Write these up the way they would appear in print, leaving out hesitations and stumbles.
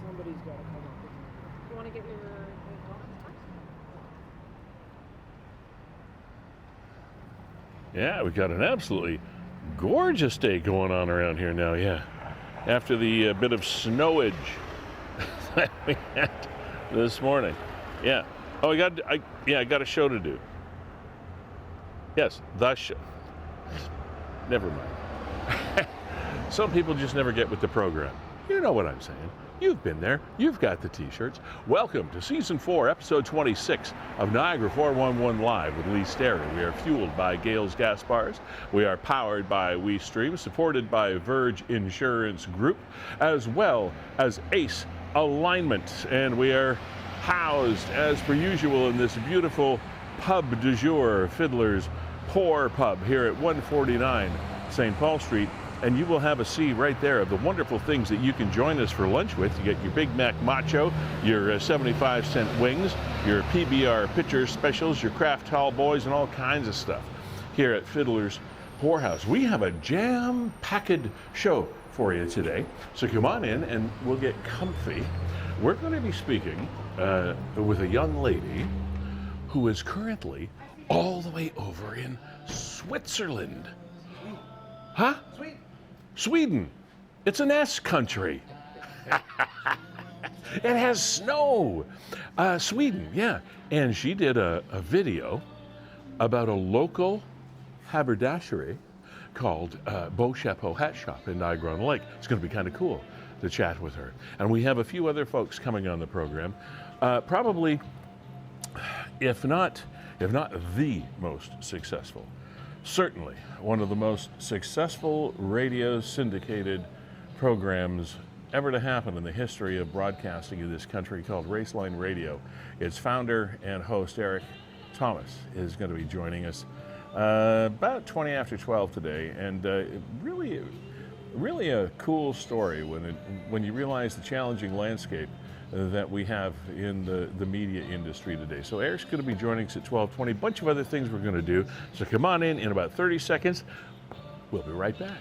Somebody's got to come up with it. You want to get your Yeah, we got an absolutely gorgeous day going on around here now, yeah. After the bit of snowage that we had this morning. Yeah. Oh, I got a show to do. Yes, the show. Never mind. Some people just never get with the program. You know what I'm saying. You've been there. You've got the T-shirts. Welcome to Season 4, Episode 26 of Niagara 411 Live with Lee Sterry. We are fueled by Gales Gas Bars. We are powered by WeeStream, supported by Verge Insurance Group, as well as Ace Alignment. And we are housed, as per usual, in this beautiful pub du jour, Fiddler's Pour Pub here at 149 St. Paul Street. And you will have a see right there of the wonderful things that you can join us for lunch with. You get your Big Mac Macho, your 75-cent wings, your PBR pitcher specials, your Kraft Tall Boys, and all kinds of stuff here at Fiddler's Whorehouse. We have a jam-packed show for you today. So come on in and we'll get comfy. We're going to be speaking with a young lady who is currently all the way over in Switzerland. Huh? Sweden. It's an S country. It has snow. Sweden, yeah. And she did a video about a local haberdashery called Beau Chapeau Hat Shop in Niagara on the Lake. It's going to be kind of cool to chat with her. And we have a few other folks coming on the program. Probably, if not the most successful, certainly one of the most successful radio syndicated programs ever to happen in the history of broadcasting in this country, called Raceline Radio. Its founder and host, Erik Tomas, is going to be joining us about 20 after 12 today. And really a cool story when you realize the challenging landscape that we have in the media industry today. So Erik's going to be joining us at 12:20. A bunch of other things we're going to do. So come on in about 30 seconds. We'll be right back.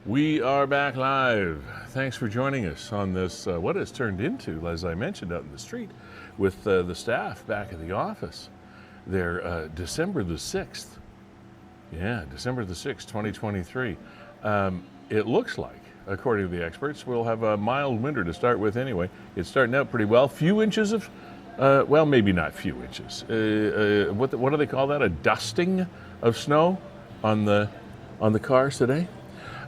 We are back live. Thanks for joining us on this, what has turned into, as I mentioned, out in the street with the staff back at the office. They're December the 6th. Yeah, December the 6th, 2023. It looks like, according to the experts, we'll have a mild winter to start with anyway. It's starting out pretty well. Few inches of, well, maybe not few inches. What do they call that? A dusting of snow on the cars today?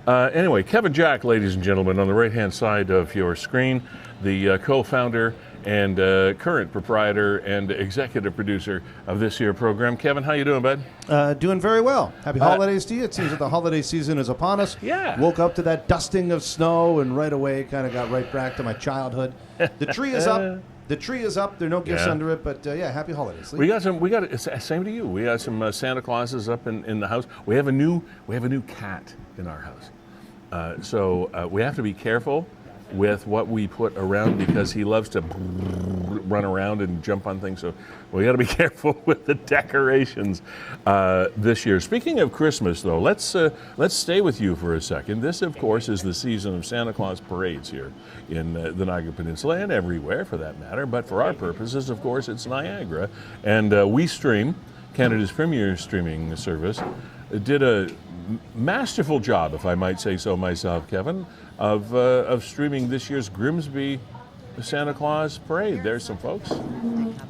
Anyway, Kevin Jack, ladies and gentlemen, on the right-hand side of your screen, the co-founder and current proprietor and executive producer of this here program. Kevin, how you doing, bud? Doing very well. Happy holidays to you. It seems that the holiday season is upon us. Yeah. Woke up to that dusting of snow and right away kind of got right back to my childhood. The tree is up. The tree is up. There are no gifts under it, but yeah, happy holidays. We got same to you. We got some Santa Clauses up in the house. We have a new cat in our house. So we have to be careful with what we put around because he loves to run around and jump on things. So we got to be careful with the decorations this year. Speaking of Christmas, though, let's stay with you for a second. This, of course, is the season of Santa Claus parades here in the Niagara Peninsula and everywhere, for that matter. But for our purposes, of course, it's Niagara. And WeeStream, Canada's premier streaming service, did a masterful job, if I might say so myself, Kevin, of streaming this year's Grimsby Santa Claus parade. There's some folks.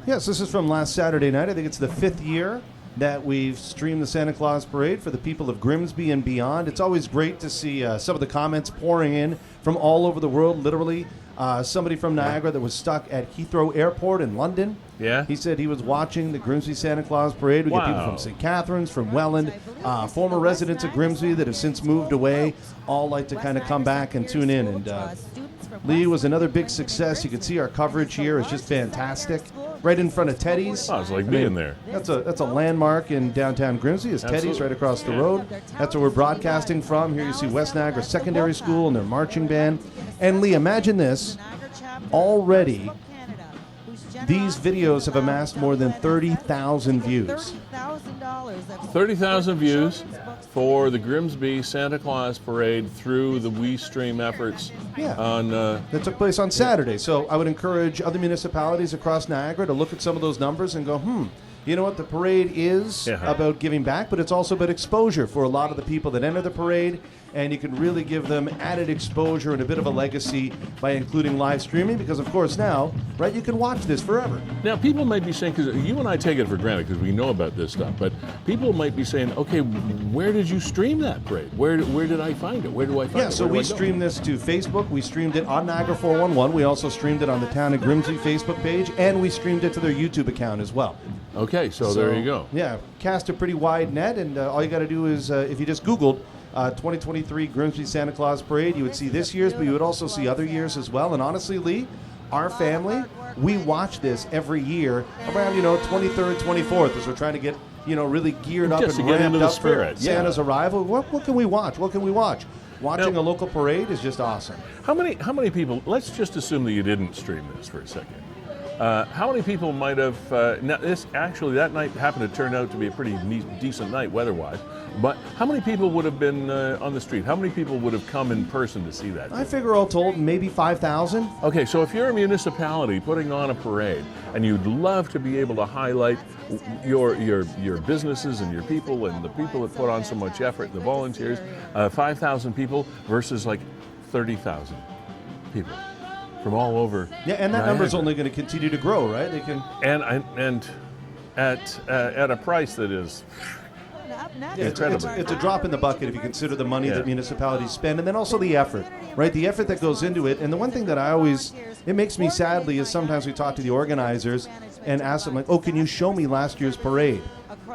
Yes, this is from last Saturday night. I think it's the 5th year that we've streamed the Santa Claus parade for the people of Grimsby and beyond. It's always great to see some of the comments pouring in from all over the world, literally. Somebody from Niagara that was stuck at Heathrow Airport in London. Yeah. He said he was watching the Grimsby Santa Claus Parade. We get people from St. Catharines, from Welland, former residents of Grimsby that have since moved away, all like to kind of come back and tune in. And Lee was another big success. You can see our coverage here is just fantastic. Right in front of Teddy's. Oh, it's like being there. That's a landmark in downtown Grimsby. Is Teddy's right across the road. That's where we're broadcasting from. Here you see West Niagara Secondary School and their marching band. And Lee, imagine this. Already, these videos have amassed more than 30,000 views. 30,000 views for the Grimsby Santa Claus Parade through the WeeStream efforts. That took place on Saturday. So I would encourage other municipalities across Niagara to look at some of those numbers and go, you know what, the parade is about giving back, but it's also about exposure for a lot of the people that enter the parade, and you can really give them added exposure and a bit of a legacy by including live streaming, because of course now, right, you can watch this forever. Now people might be saying, because you and I take it for granted because we know about this stuff, but people might be saying, okay, where did you stream that parade? Where did I find it? Where do I find it? Yeah, so we streamed this to Facebook. We streamed it on Niagara 411. We also streamed it on the Town of Grimsby Facebook page, and we streamed it to their YouTube account as well. Okay, so there you go. Yeah, cast a pretty wide net, and all you got to do is, if you just Googled 2023 Grimsby Santa Claus Parade, you would see this year's, but you would also see other years as well. And honestly, Lee, our family, we watch this every year around, 23rd, 24th, as we're trying to get, really geared up Just and to get ramped into the up spirit, for Santa's arrival. What can we watch? What can we watch? Watching a local parade is just awesome. How many people, let's just assume that you didn't stream this for a second. How many people might have, that night happened to turn out to be a pretty decent night weather-wise, but how many people would have been on the street? How many people would have come in person to see that? I figure all told, maybe 5,000. Okay, so if you're a municipality putting on a parade and you'd love to be able to highlight your businesses and your people and the people that put on so much effort, the volunteers, 5,000 people versus like 30,000 people. From all over. Yeah, and that number's only going to continue to grow, right? They can. And at a price that is incredible. It's a drop in the bucket if you consider the money that municipalities spend, and then also the effort, right? The effort that goes into it. And the one thing that it makes me sadly, is sometimes we talk to the organizers and ask them, like, oh, can you show me last year's parade?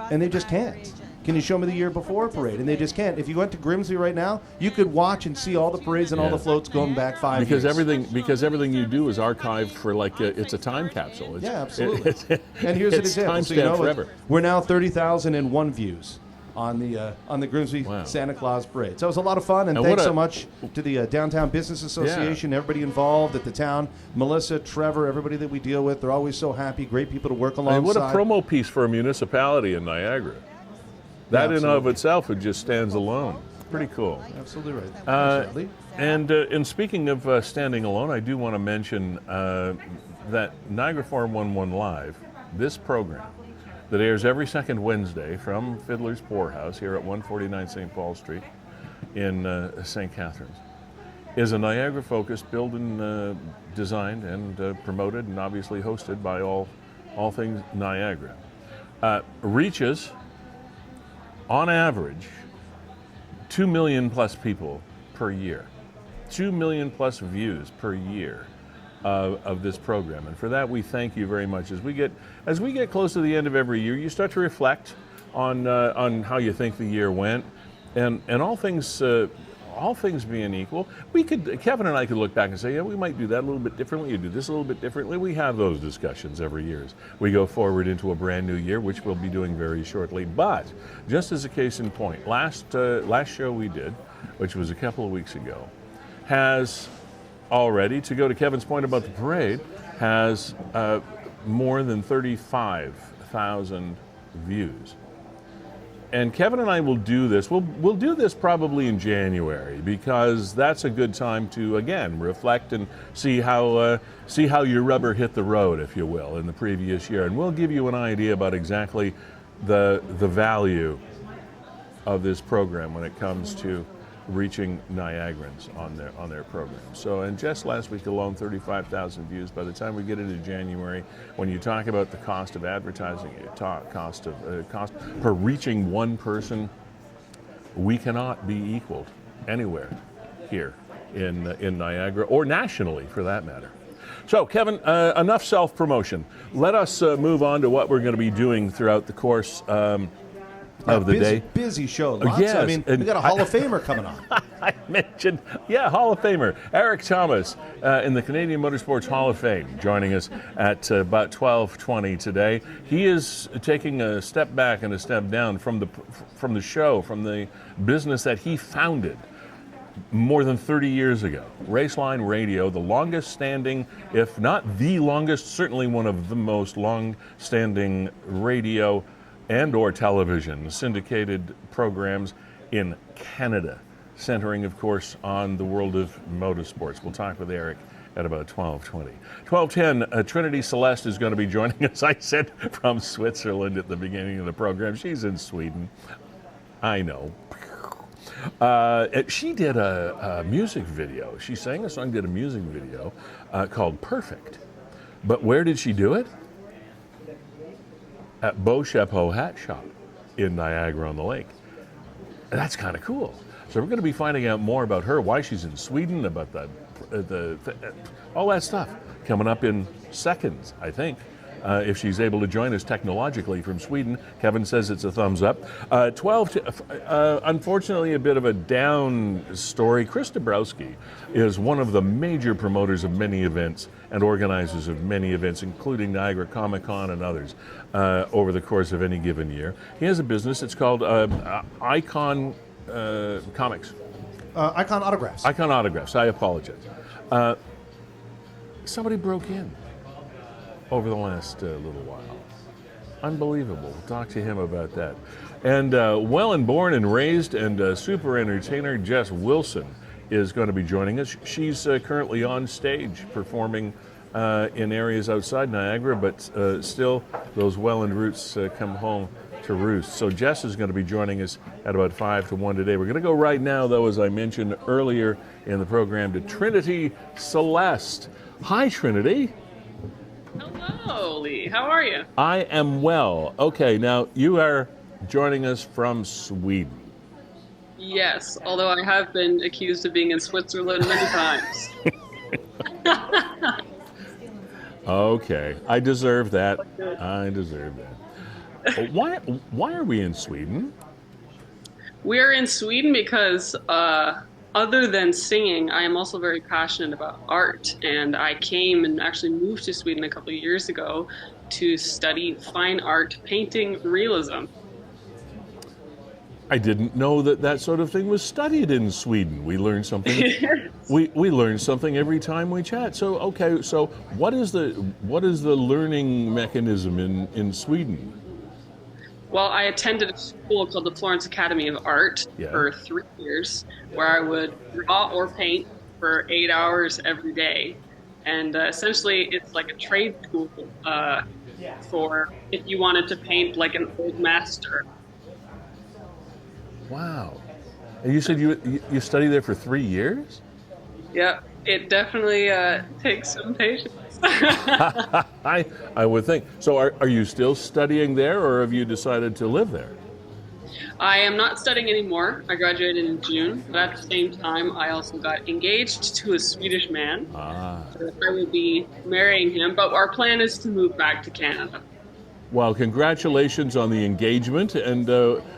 And they just can't. Can you show me the year before parade? And they just can't. If you went to Grimsby right now, you could watch and see all the parades and all the floats going back 5 years. Because everything you do is archived for it's a time capsule. Absolutely. And here's an example. So forever. We're now 30,001 views on the Grimsby Santa Claus Parade. So it was a lot of fun, and thanks so much to the Downtown Business Association, everybody involved at the town, Melissa, Trevor, everybody that we deal with. They're always so happy, great people to work alongside. What a promo piece for a municipality in Niagara. That in and of itself, it just stands alone. Pretty cool. Absolutely right. And speaking of standing alone, I do want to mention that Niagara 411 Live, this program that airs every second Wednesday from Fiddler's Poorhouse here at 149 St. Paul Street in St. Catharines, is a Niagara-focused, built and designed and promoted and obviously hosted by all things Niagara. Reaches, on average, 2 million plus people per year. 2 million plus views per year of this program. And for that, we thank you very much. As we get close to the end of every year, you start to reflect on how you think the year went. And all things being equal, Kevin and I could look back and say, yeah, we might do that a little bit differently, you do this a little bit differently. We have those discussions every year. We go forward into a brand new year, which we'll be doing very shortly. But just as a case in point, last show we did, which was a couple of weeks ago, has already, to go to Kevin's point about the parade, has more than 35,000 views. And Kevin and I will do this. We'll do this probably in January, because that's a good time to, again, reflect and see how your rubber hit the road, if you will, in the previous year. And we'll give you an idea about exactly the value of this program when it comes to reaching Niagarans on their program. So, and just last week alone, 35,000 views. By the time we get into January, when you talk about the cost of advertising, cost per reaching one person, we cannot be equaled anywhere here in Niagara, or nationally for that matter. So, Kevin, enough self-promotion. Let us move on to what we're going to be doing throughout the course of the day. Busy show. Lots. Yes, I mean, we got a Hall of Famer coming on. I mentioned, Hall of Famer, Erik Tomas in the Canadian Motorsports Hall of Fame, joining us at about 12:20 today. He is taking a step back and a step down from the show, from the business that he founded more than 30 years ago. Raceline Radio, the longest standing, if not the longest, certainly one of the most long-standing radio and or television syndicated programs in Canada, centering, of course, on the world of motorsports. We'll talk with Erik at about 12:20. 12:10, Trinity Celeste is going to be joining us. I said from Switzerland at the beginning of the program. She's in Sweden. I know. She did a music video. She sang a song, did a music video called Perfect. But where did she do it? At Beau Chapeau Hat Shop in Niagara-on-the-Lake. That's kind of cool. So we're going to be finding out more about her, why she's in Sweden, about all that stuff coming up in seconds, I think. If she's able to join us technologically from Sweden. Kevin says it's a thumbs up. Unfortunately, a bit of a down story. Chris Dabrowski is one of the major promoters of many events and organizers of many events, including Niagara Comic Con and others, over the course of any given year. He has a business. It's called Icon Comics. Icon Autographs. Icon Autographs. I apologize. Somebody broke in over the last little while. Unbelievable. We'll talk to him about that. And Welland born and raised and super entertainer Jess Wilson is going to be joining us. She's currently on stage performing in areas outside Niagara, but still those Welland roots come home to roost. So Jess is going to be joining us at about 5 to 1 today. We're going to go right now, though, as I mentioned earlier in the program, to Trinity Celeste. Hi, Trinity. Hello, Lee. How are you? I am well. Okay, now you are joining us from Sweden. Yes, although I have been accused of being in Switzerland many times. Okay, I deserve that. I deserve that. Why are we in Sweden? We're in Sweden because other than singing, I am also very passionate about art, and I came and actually moved to Sweden a couple of years ago to study fine art, painting, realism. I didn't know that sort of thing was studied in Sweden. We learn something. Yes. We learn something every time we chat. So okay, so what is the learning mechanism in Sweden? Well, I attended a school called the Florence Academy of Art for 3 years, where I would draw or paint for 8 hours every day. And essentially, it's like a trade school for if you wanted to paint like an old master. Wow. And you said you studied there for 3 years? Yeah, it definitely takes some patience. I would think. So are you still studying there, or have you decided to live there? I am not studying anymore. I graduated in June, but at the same time, I also got engaged to a Swedish man. So I will be marrying him, but our plan is to move back to Canada. Well, congratulations on the engagement, and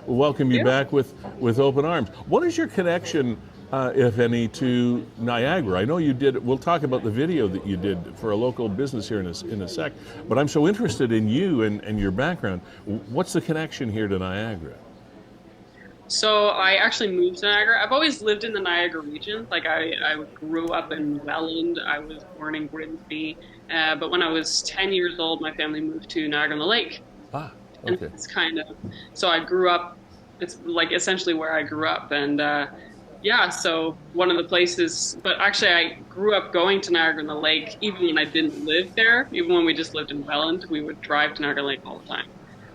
welcome you back with open arms. What is your connection, if any, to Niagara? I know you did. We'll talk about the video that you did for a local business here in a sec. But I'm so interested in you and your background. What's the connection here to Niagara? So I actually moved to Niagara. I've always lived in the Niagara region. Like I grew up in Welland. I was born in Grimsby. But when I was 10 years old, my family moved to Niagara-on-the-Lake. Okay. And it's kind of, so I grew up, it's like essentially where I grew up. And so one of the places, but actually I grew up going to Niagara-on-the-Lake even when I didn't live there. Even when we just lived in Welland, we would drive to Niagara-on-the-Lake all the time.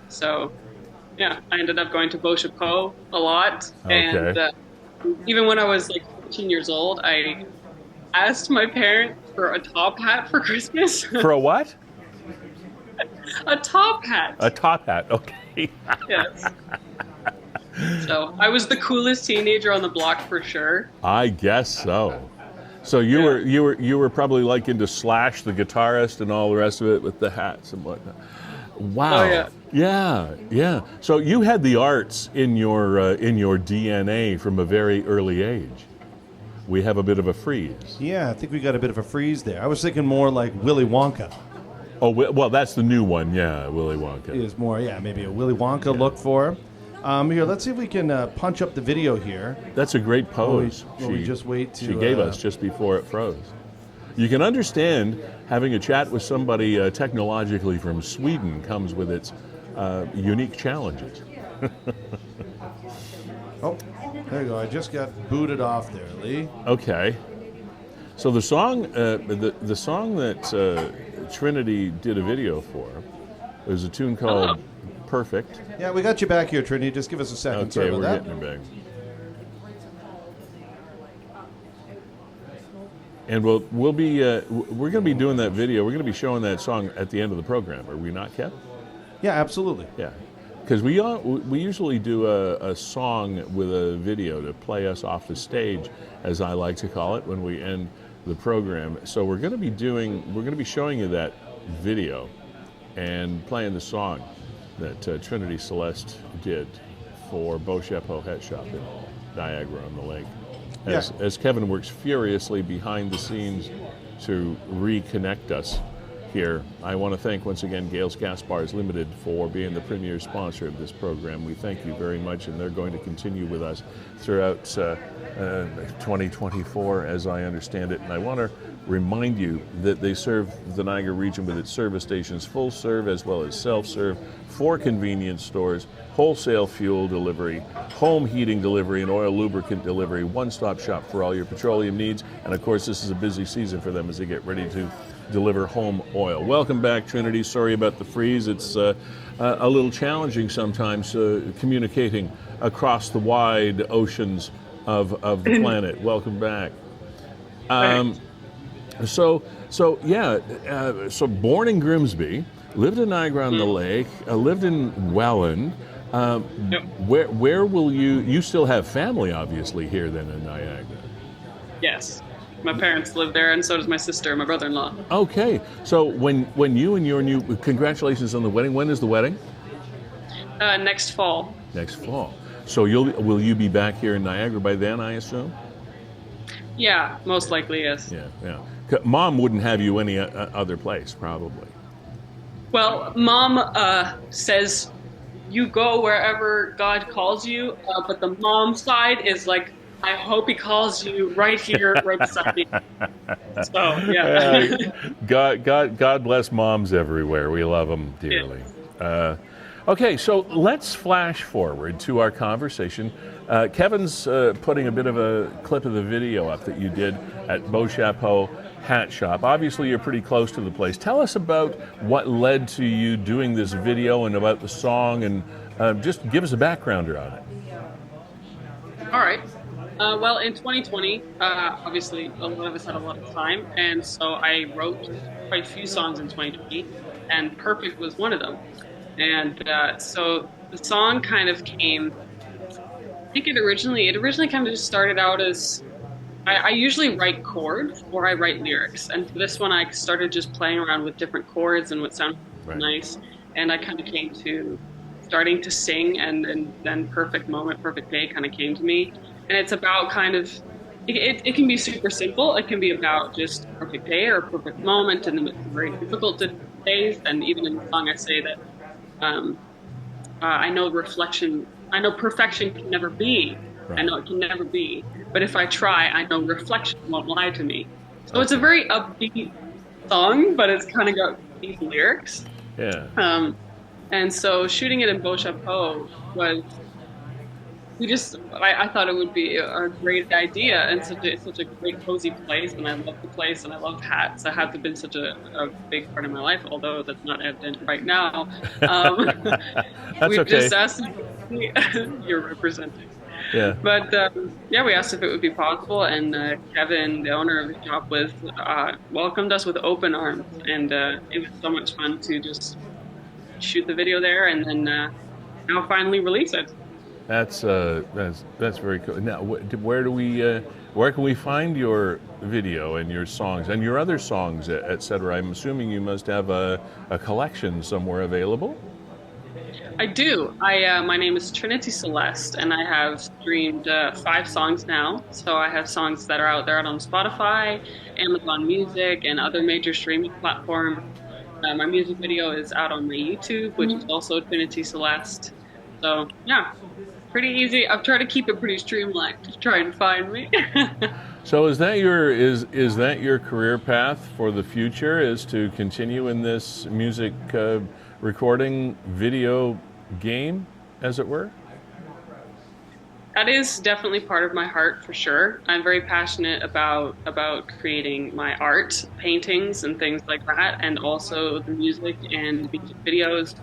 So yeah, I ended up going to Beau Chapeau a lot. Okay. And even when I was like 14 years old, I asked my parents for a top hat for Christmas. For a what? A top hat. A top hat, okay. Yes. So I was the coolest teenager on the block for sure. I guess so. So you were probably like into Slash, the guitarist, and all the rest of it with the hats and whatnot. Wow. Oh, yeah. Yeah. So you had the arts in your DNA from a very early age. We have a bit of a freeze. Yeah, I think we got a bit of a freeze there. I was thinking more like Willy Wonka. Oh, well, that's the new one. Yeah, Willy Wonka. Is more, maybe a Willy Wonka look for her. Here, let's see if we can punch up the video here. That's a great pose. We just wait to... She gave us just before it froze. You can understand having a chat with somebody technologically from Sweden comes with its unique challenges. Oh, there you go. I just got booted off there, Lee. Okay. So the song, the song that Trinity did a video for, there's a tune called Perfect. Yeah, we got you back here, Trinity. Just give us a second. Okay, Sorry about we're that. getting it back. And we're going to be doing that video. We're going to be showing that song at the end of the program. Are we not, Kev? Yeah, absolutely. Yeah, because we usually do a song with a video to play us off the stage, as I like to call it, when we end the program. So we're going to be showing you that video and playing the song that Trinity Celeste did for Beau Chapeau Hat Shop in Niagara on the lake. As Kevin works furiously behind the scenes to reconnect us here, I want to thank once again Gales Gas Bars Limited for being the premier sponsor of this program. We thank you very much, and they're going to continue with us throughout 2024, as I understand it. And I want to remind you that they serve the Niagara region with its service stations, full serve as well as self-serve, 4 convenience stores, wholesale fuel delivery, home heating delivery, and oil lubricant delivery, one-stop shop for all your petroleum needs. And of course, this is a busy season for them as they get ready to deliver home oil. Welcome back, Trinity. Sorry about the freeze. It's a little challenging sometimes communicating across the wide oceans of the planet. Welcome back. So born in Grimsby, lived in Niagara on the Lake, lived in Welland. Where will you still have family, obviously, here then in Niagara? Yes. My parents live there, and so does my sister, my brother-in-law. Okay. So when you and your new... Congratulations on the wedding. When is the wedding? Next fall. Next fall. So will you be back here in Niagara by then, I assume? Yeah, most likely, yes. Yeah. Mom wouldn't have you any other place, probably. Well, Mom says you go wherever God calls you, but the mom side is like, I hope he calls you right here, right beside me. So, yeah. God bless moms everywhere. We love them dearly. Yeah. Okay, so let's flash forward to our conversation. Kevin's putting a bit of a clip of the video up that you did at Beau Chapeau Hat Shop. Obviously, you're pretty close to the place. Tell us about what led to you doing this video and about the song, and just give us a backgrounder on it. All right. Well, in 2020, obviously, a lot of us had a lot of time, and so I wrote quite a few songs in 2020, and Perfect was one of them. And so the song kind of came, I think it originally kind of just started out as, I usually write chords or I write lyrics. And for this one, I started just playing around with different chords and what sounded nice. And I kind of came to starting to sing, and then Perfect Moment, Perfect Day kind of came to me. And it's about kind of, it can be super simple. It can be about just a perfect day or a perfect moment, and then it's very difficult days. And even in the song, I say that I know perfection can never be. Right. I know it can never be. But if I try, I know reflection won't lie to me. So It's a very upbeat song, but it's kind of got these lyrics. Yeah. And so shooting it in Beau Chapeau was, I thought it would be a great idea, and such a great cozy place, and I love the place, and I love hats. Hats have been such a big part of my life, although that's not evident right now. That's we okay. just asked if you're representing. Yeah. But we asked if it would be possible, and Kevin, the owner of the shop, welcomed us with open arms, and it was so much fun to just shoot the video there, and then now finally release it. That's very cool. Now, where do where can we find your video and your songs and your other songs, etc.? I'm assuming you must have a collection somewhere available. I do. My name is Trinity Celeste, and I have streamed 5 songs now. So I have songs that are out there on Spotify, Amazon Music, and other major streaming platforms. My music video is out on my YouTube, which is also Trinity Celeste. So yeah, pretty easy. I've tried to keep it pretty streamlined to try and find me. So is that your career path for the future? Is to continue in this music recording video game, as it were? That is definitely part of my heart, for sure. I'm very passionate about creating my art, paintings and things like that, and also the music and music videos.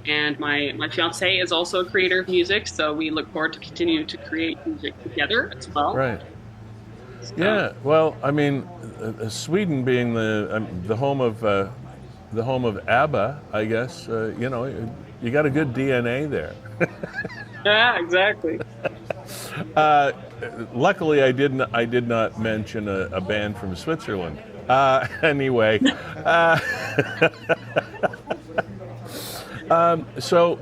And my fiance is also a creator of music, so we look forward to continuing to create music together as well. Right. So. Yeah. Well, I mean, Sweden being the home of ABBA, I guess. You got a good DNA there. Yeah, exactly. Luckily, I did not mention a band from Switzerland. Anyway, so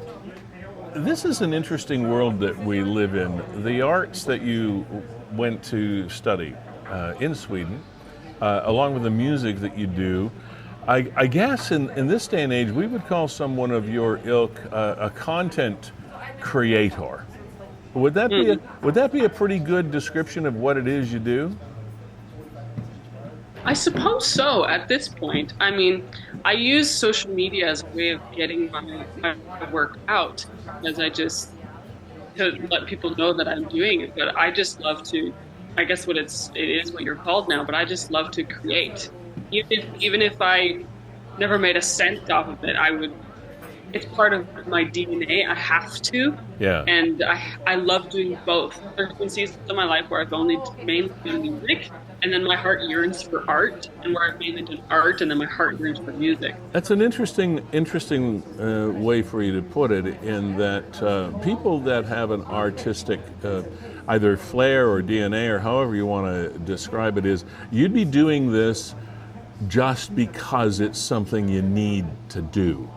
this is an interesting world that we live in. The arts that you went to study in Sweden, along with the music that you do, I guess in this day and age, we would call someone of your ilk a content creator. Would that be a pretty good description of what it is you do? I suppose so at this point. I mean, I use social media as a way of getting my work out, as to let people know that I'm doing it. But I just love to, I guess it is what you're called now, but I just love to create. Even if I never made a cent off of it, it's part of my DNA. I have to. Yeah. And I love doing both. There's been seasons of my life where I've only mainly done music, and then my heart yearns for art, and where I've mainly done art, and then my heart yearns for music. That's an interesting way for you to put it, in that people that have an artistic either flair or DNA, or however you want to describe it, is you'd be doing this just because it's something you need to do.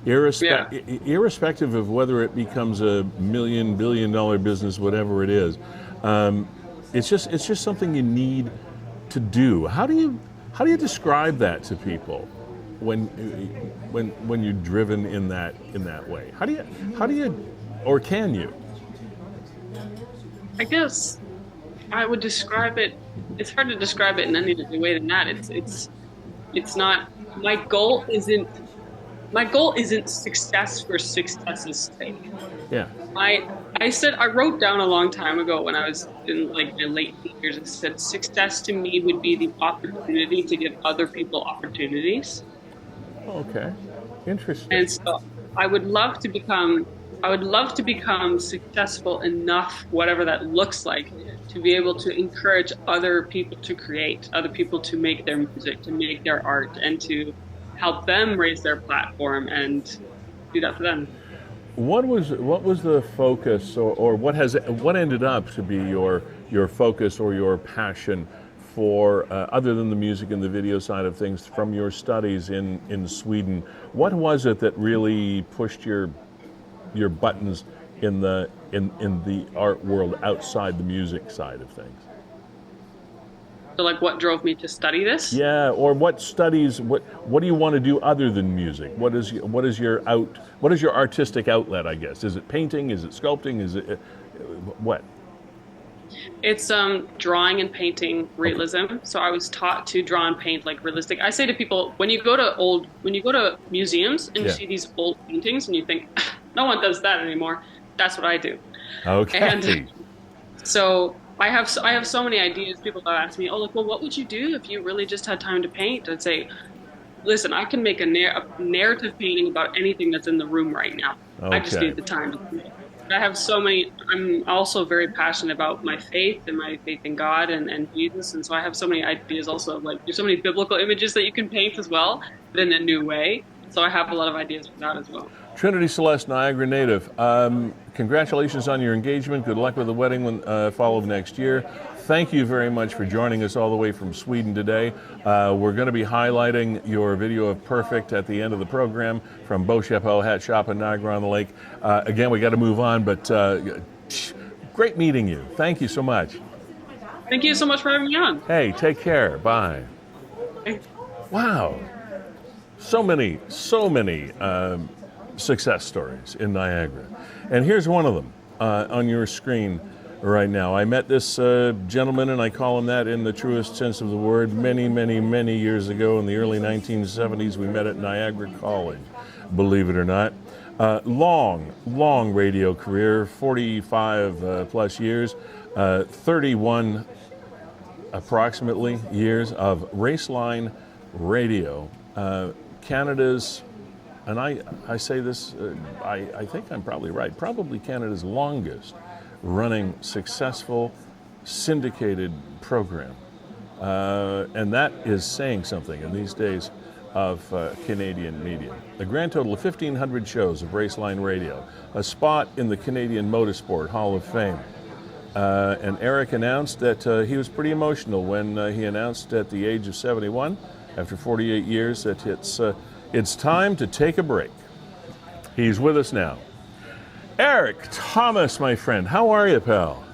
Irrespective of whether it becomes a $1 billion business, whatever it is, it's just something you need to do. How do you describe that to people when you're driven in that way? How do you or can you? I guess I would describe it. It's hard to describe it in any other way than that. It's not. My goal isn't success for success's sake. Yeah. I wrote down a long time ago when I was in my late years, I said success to me would be the opportunity to give other people opportunities. Okay. Interesting. And so I would love to become successful enough, whatever that looks like, to be able to encourage other people to create, other people to make their music, to make their art, and to help them raise their platform and do that for them. What was the focus, or what ended up to be your focus or your passion for other than the music and the video side of things from your studies in Sweden? What was it that really pushed your buttons in the art world outside the music side of things? So what drove me to study this? Yeah, or what do you want to do other than music? What is your artistic outlet, I guess? Is it painting? Is it sculpting? Is it what? It's drawing and painting realism. Okay. So I was taught to draw and paint realistic. I say to people, when you go to museums and you see these old paintings and you think no one does that anymore, that's what I do. Okay. And so I have so many ideas. People that ask me, what would you do if you really just had time to paint? I'd say, listen, I can make a narrative painting about anything that's in the room right now. Okay. I just need the time to paint. I have so many. I'm also very passionate about my faith and my faith in God and Jesus, and so I have so many ideas. Also, there's so many biblical images that you can paint as well, but in a new way. So I have a lot of ideas for that as well. Trinity Celeste, Niagara native. Congratulations on your engagement. Good luck with the wedding fall of next year. thank you very much for joining us all the way from Sweden today. We're going to be highlighting your video of Perfect at the end of the program from Beau Chapelle Hat Shop in Niagara on the Lake. Again, we got to move on, but great meeting you. Thank you so much. Thank you so much for having me on. Hey, take care. Bye. Hey. Wow. So many success stories in Niagara. And here's one of them on your screen right now. I met this gentleman, and I call him that in the truest sense of the word, many years ago in the early 1970s. We met at Niagara College, believe it or not. Long radio career, 45 plus years, 31 approximately years of Raceline radio. Canada's, and I say this, I think I'm probably right, probably Canada's longest running successful syndicated program. And that is saying something in these days of Canadian media. A grand total of 1,500 shows of Raceline radio, a spot in the Canadian Motorsport Hall of Fame. And Erik announced that he was pretty emotional when he announced at the age of 71, after 48 years, that it's time to take a break. He's with us now. Erik, Tomas, my friend, how are you, pal?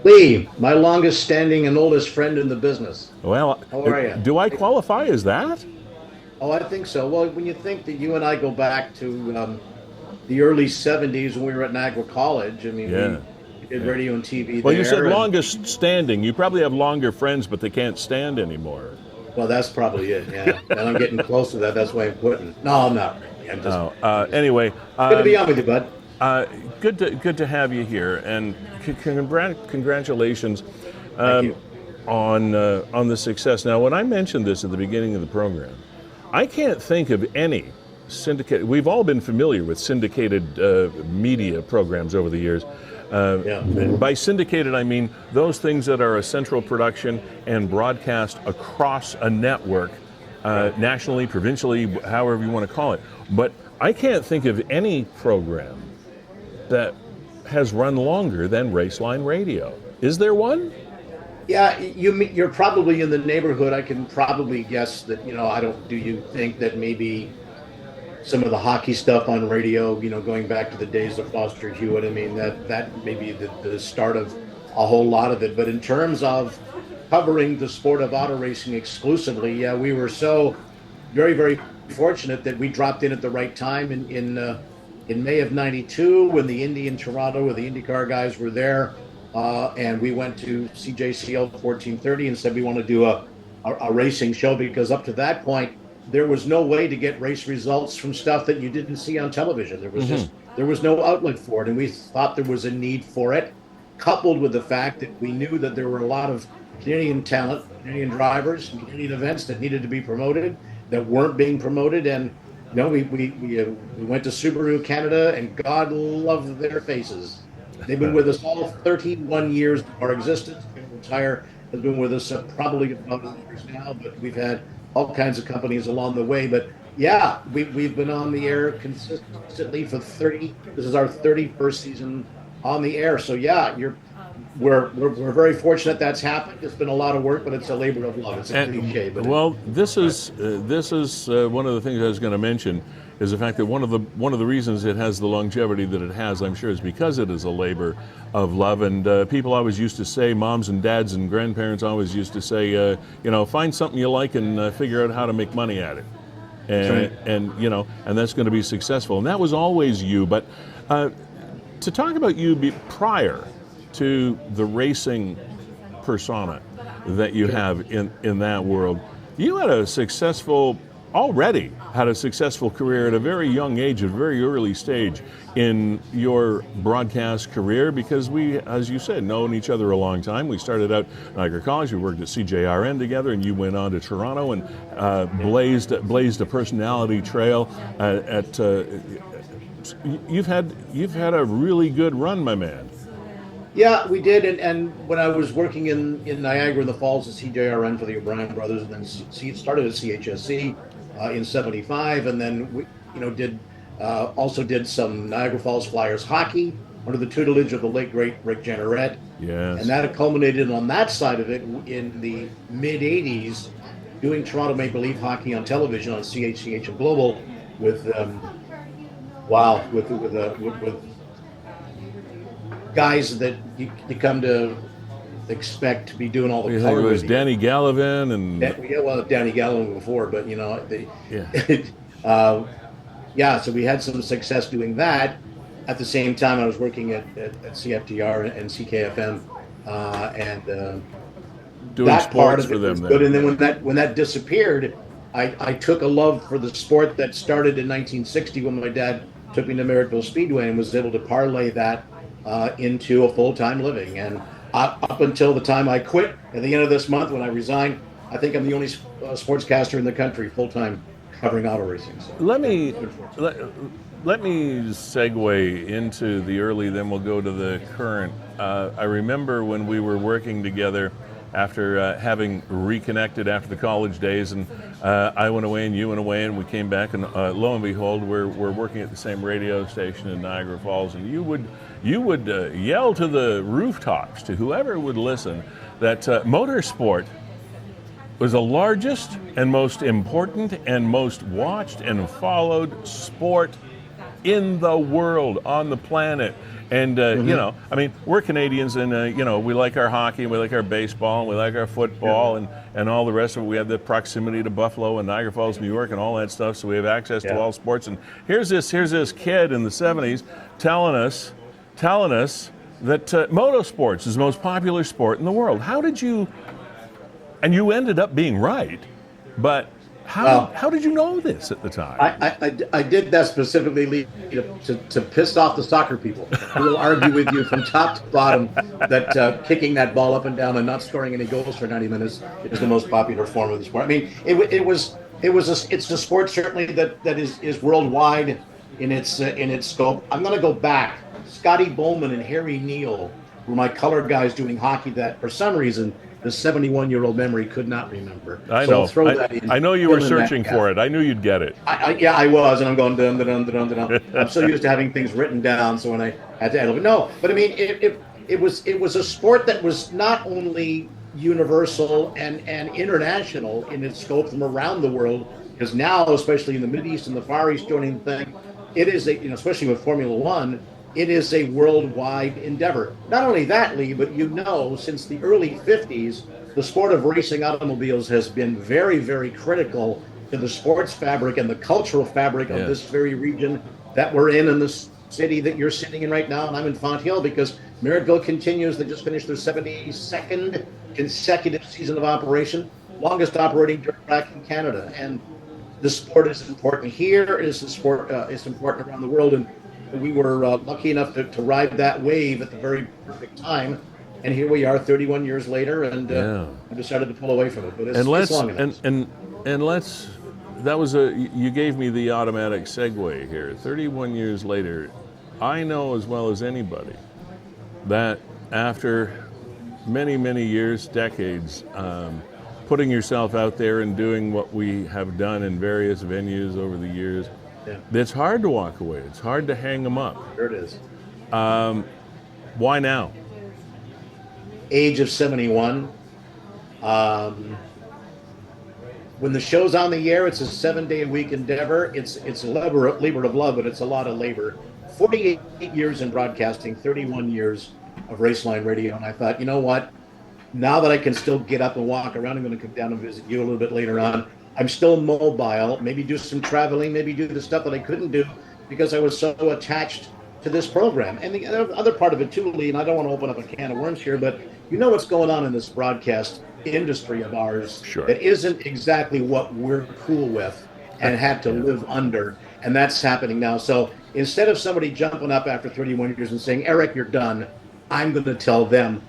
Lee, my longest standing and oldest friend in the business. Well, how are you? Do I qualify as that? Oh, I think so. Well, when you think that you and I go back to the early 70s when we were at Niagara College, I mean, yeah. we did radio and TV Well, there. you said longest standing. You probably have longer friends, but they can't stand anymore. Well, that's probably it, yeah. And I'm getting close to that. That's why I'm quitting. No, I'm not really. I'm just, anyway. Good to be on with you, bud. Good to have you here, and congratulations Thank you. on the success. Now, when I mentioned this at the beginning of the program, I can't think of any syndicated. We've all been familiar with syndicated media programs over the years. By syndicated, I mean those things that are a central production and broadcast across a network, nationally, provincially, however you want to call it. But I can't think of any program that has run longer than Raceline Radio. Is there one? Yeah, you're probably in the neighborhood. I can probably guess that, do you think that maybe some of the hockey stuff on radio, going back to the days of Foster Hewitt, I mean, that may be the start of a whole lot of it. But in terms of covering the sport of auto racing exclusively, yeah, we were so very fortunate that we dropped in at the right time in May of '92 when the Indy in Toronto, where the IndyCar guys were there, and we went to CJCL 1430 and said we want to do a racing show, because up to that point, there was no way to get race results from stuff that you didn't see on television. There was there was no outlet for it, and we thought there was a need for it, coupled with the fact that we knew that there were a lot of Canadian talent, Canadian drivers, Canadian events that needed to be promoted that weren't being promoted. And we went to Subaru Canada, and God love their faces. They've been with us all 31 years of our existence. Tire has been with us probably about 8 years now, but we've had all kinds of companies along the way. But yeah, we've been on the air consistently for 30. This is our 31st season on the air. So yeah, we're very fortunate that's happened. It's been a lot of work, but it's a labor of love. It's a cliche. But well, this is one of the things I was going to mention, is the fact that one of the reasons it has the longevity that it has, I'm sure, is because it is a labor of love. And people always used to say, moms and dads and grandparents always used to say, find something you like and figure out how to make money at it. And that's going to be successful. And that was always you. But to talk about you prior to the racing persona that you have in that world, you had already had a successful career at a very young age, at a very early stage in your broadcast career, because we, as you said, known each other a long time. We started out at Niagara College, we worked at CJRN together, and you went on to Toronto and blazed a personality trail you've had a really good run, my man. Yeah, we did. And when I was working in Niagara in the Falls at CJRN for the O'Brien brothers, and then started at CHSC in '75, and then we, also did some Niagara Falls Flyers hockey, under the tutelage of the late great Rick Jenneret. Yes. And that culminated on that side of it in the mid '80s, doing Toronto Maple Leaf hockey on television on CHCH and Global with with guys that you come to expect to be doing all the color. It was Danny Gallivan and Danny Gallivan before, but so we had some success doing that. At the same time, I was working at CFTR and CKFM, and doing that sports part of for it them. was good. And then when that disappeared, I took a love for the sport that started in 1960 when my dad took me to Merrittville Speedway and was able to parlay that into a full-time living. And up until the time I quit at the end of this month when I resigned, I think I'm the only sportscaster in the country full-time covering auto racing. So, Let me segue into the early, then we'll go to the current. I remember when we were working together after having reconnected after the college days, and I went away and you went away, and we came back, and lo and behold, we're working at the same radio station in Niagara Falls, and you would yell to the rooftops to whoever would listen that Motorsport was the largest and most important and most watched and followed sport in the world, on the planet. And, we're Canadians, and, we like our hockey, and we like our baseball, and we like our football, and all the rest of it. We have the proximity to Buffalo and Niagara Falls, New York, and all that stuff, so we have access to all sports. And here's this kid in the 70s telling us that motorsports is the most popular sport in the world. How did you, and you ended up being right, but how did you know this at the time? I did that specifically to piss off the soccer people who will argue with you from top to bottom that kicking that ball up and down and not scoring any goals for 90 minutes is the most popular form of the sport. I mean, it's a sport certainly that is worldwide in its scope. I'm going to go back. Scotty Bowman and Harry Neal were my color guys doing hockey that for some reason the 71-year-old memory could not remember. I so know. I'll throw that in. I know you were searching for it. I knew you'd get it. I was, and I'm going dun dun dun dun dun. I'm so used to having things written down, so when I had to add a little bit, no. But I mean, it was a sport that was not only universal and international in its scope from around the world, because now, especially in the Middle East and the Far East joining the thing, it is especially with Formula One. It is a worldwide endeavor. Not only that, Lee, but since the early 50s, the sport of racing automobiles has been very, very critical to the sports fabric and the cultural fabric of this very region that we're in the city that you're sitting in right now. And I'm in Fonthill because Merrittville continues. They just finished their 72nd consecutive season of operation, longest operating dirt track in Canada. And the sport is important here. It's important around the world. And we were lucky enough to ride that wave at the very perfect time, and here we are 31 years later, and I decided to pull away from it. But it's long enough. You gave me the automatic segue here. 31 years later, I know as well as anybody that after many, many years, decades, putting yourself out there and doing what we have done in various venues over the years, it's hard to walk away. It's hard to hang them up. Sure it is. Why now? Age of 71. When the show's on the air, it's a 7-day-a-week endeavor. It's a labor of love, but it's a lot of labor. 48 years in broadcasting, 31 years of Raceline radio, and I thought, you know what? Now that I can still get up and walk around, I'm going to come down and visit you a little bit later on. I'm still mobile, maybe do some traveling, maybe do the stuff that I couldn't do because I was so attached to this program. And the other part of it too, Lee, and I don't want to open up a can of worms here, but you know what's going on in this broadcast industry of ours that isn't exactly what we're cool with and had to live under, and that's happening now. So instead of somebody jumping up after 31 years and saying, Erik, you're done, I'm going to tell them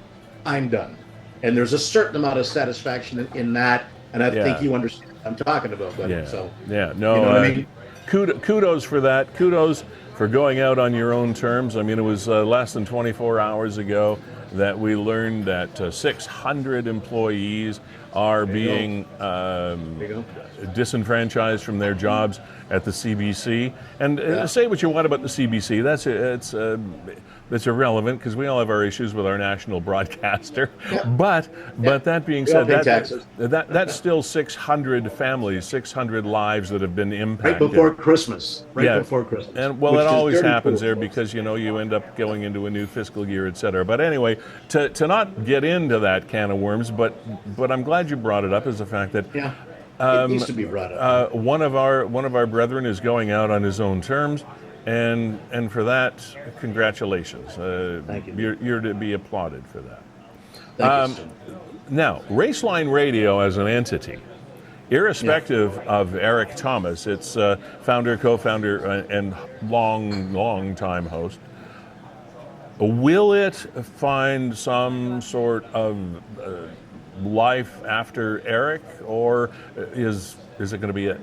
I'm done. And there's a certain amount of satisfaction in that, and I think you understand what I'm talking about. But, No, you know what I mean? Kudos for that. Kudos for going out on your own terms. I mean, it was less than 24 hours ago that we learned that 600 employees are being disenfranchised from their jobs at the CBC. And say what you want about the CBC, that's irrelevant because we all have our issues with our national broadcaster. Yeah. But that being said, that's still 600 families, 600 lives that have been impacted. Right before Christmas. Before Christmas. And well, it always happens there because, you end up going into a new fiscal year, et cetera. But anyway, to not get into that can of worms, but I'm glad you brought it up, is the fact that it needs to be brought up. One of our brethren is going out on his own terms, and for that, congratulations. Thank you. You're to be applauded for that. Thank you. Now, Raceline Radio as an entity, irrespective of Erik Tomas, its founder, co-founder, and long time host, will it find some sort of life after Erik, or is it going to be it?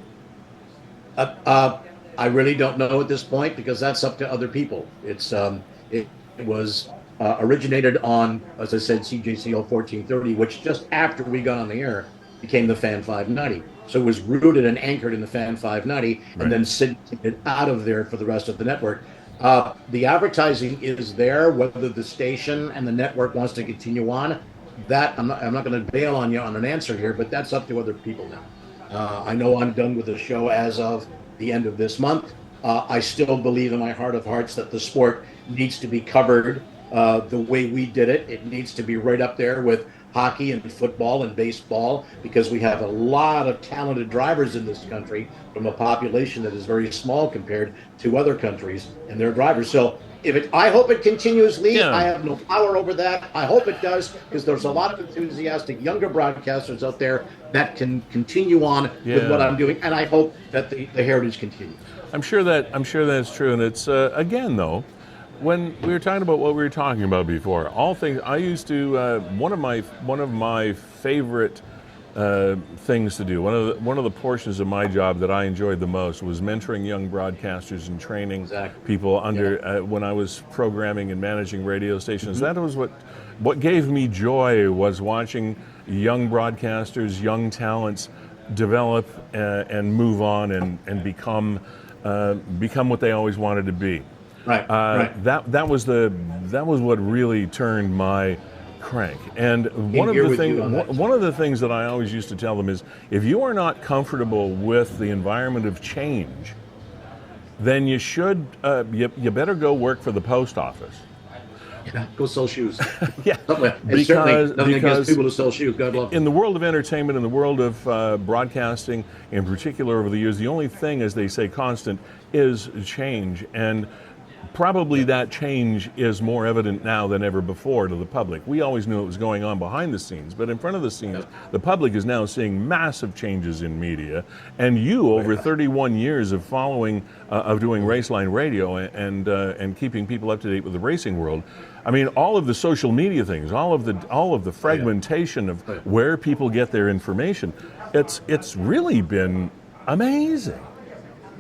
I really don't know at this point because that's up to other people. It was originated on, as I said, CJCO 1430, which just after we got on the air became the Fan 590. So it was rooted and anchored in the Fan 590, and then syndicated out of there for the rest of the network. The advertising is there. Whether the station and the network wants to continue on, that I'm not going to bail on you on an answer here, but that's up to other people now. I know I'm done with the show as of the end of this month. I still believe in my heart of hearts that the sport needs to be covered the way we did it. It needs to be right up there with hockey and football and baseball, because we have a lot of talented drivers in this country from a population that is very small compared to other countries and their drivers. So I hope it continues, Lee. Yeah. I have no power over that. I hope it does, because there's a lot of enthusiastic younger broadcasters out there that can continue on with what I'm doing, and I hope that the heritage continues. I'm sure that's true, and it's again though, when we were talking about what we were talking about before, all things I used to one of my favorite things to do. One of the portions of my job that I enjoyed the most was mentoring young broadcasters and training people under when I was programming and managing radio stations. That was what gave me joy, was watching young broadcasters, young talents develop and move on and become what they always wanted to be. Right. That was what really turned my crank. And one of the things that I always used to tell them is, if you are not comfortable with the environment of change, then you should you better go work for the post office. Go sell shoes. Because against people who sell shoes. God love them. In the world of entertainment, in the world of broadcasting in particular over the years, the only thing, as they say, constant is change. And probably that change is more evident now than ever before to the public. We always knew it was going on behind the scenes, but in front of the scenes, the public is now seeing massive changes in media. And you, over 31 years of following, of doing Raceline Radio and keeping people up to date with the racing world, I mean, all of the social media things, all of the fragmentation of where people get their information, it's really been amazing.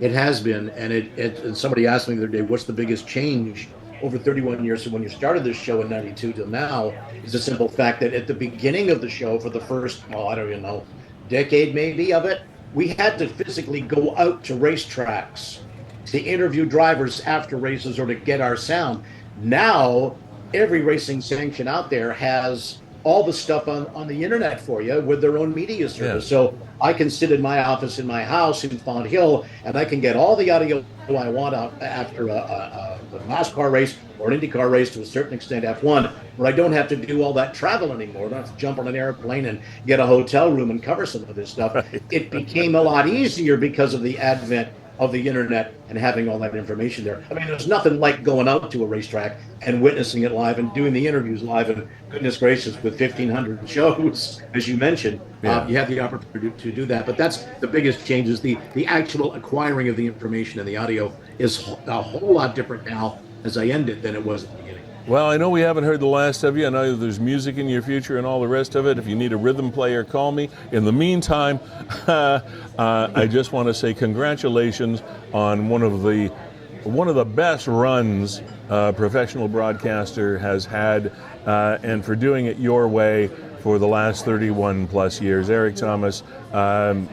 It has been, and somebody asked me the other day, what's the biggest change over 31 years from when you started this show in 92 till now? Is the simple fact that at the beginning of the show, for the first, I don't even know, decade maybe of it, we had to physically go out to racetracks to interview drivers after races or to get our sound. Now, every racing sanction out there has all the stuff on the internet for you with their own media service. So I can sit in my office in my house in Fonthill, and I can get all the audio I want out after a NASCAR race or an IndyCar race, to a certain extent F1, where I don't have to do all that travel anymore. I don't have to jump on an airplane and get a hotel room and cover some of this stuff. It became a lot easier because of the advent of the internet and having all that information there. I mean, there's nothing like going out to a racetrack and witnessing it live and doing the interviews live, and goodness gracious, with 1,500 shows, as you mentioned, you have the opportunity to do that. But that's the biggest change, is the actual acquiring of the information, and the audio is a whole lot different now as I end it than it was at the beginning. Well, I know we haven't heard the last of you. I know there's music in your future and all the rest of it. If you need a rhythm player, call me. In the meantime, I just want to say congratulations on one of the best runs a professional broadcaster has had, and for doing it your way, for the last 31 plus years. Erik, Tomas,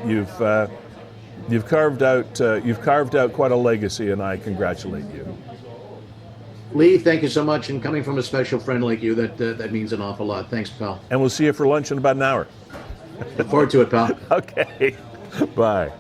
you've carved out quite a legacy, and I congratulate you. Lee, thank you so much. And coming from a special friend like you, that means an awful lot. Thanks, pal. And we'll see you for lunch in about an hour. Look forward to it, pal. Okay, bye.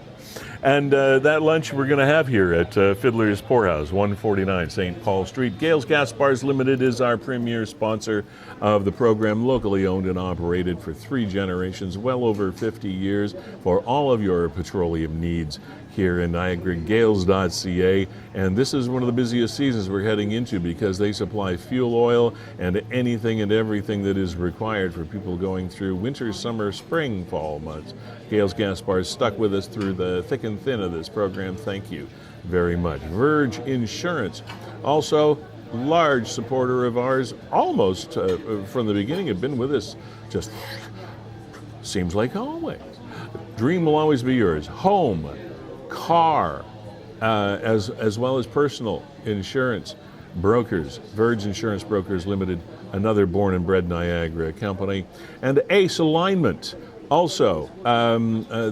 And that lunch we're going to have here at Fiddler's Poorhouse, 149 St. Paul Street. Gales Gas Bars Limited is our premier sponsor of the program, locally owned and operated for 3 generations, well over 50 years, for all of your petroleum needs here in Niagara, gales.ca. And this is one of the busiest seasons we're heading into because they supply fuel oil and anything and everything that is required for people going through winter, summer, spring, fall months. Gales Gas Bars stuck with us through the thick and thin of this program. Thank you very much. Verge Insurance, also large supporter of ours, almost from the beginning, have been with us, just seems like always. Dream will always be yours. Home, car, as well as personal insurance brokers. Verge Insurance Brokers Limited, another born and bred Niagara company. And Ace Alignment. Also,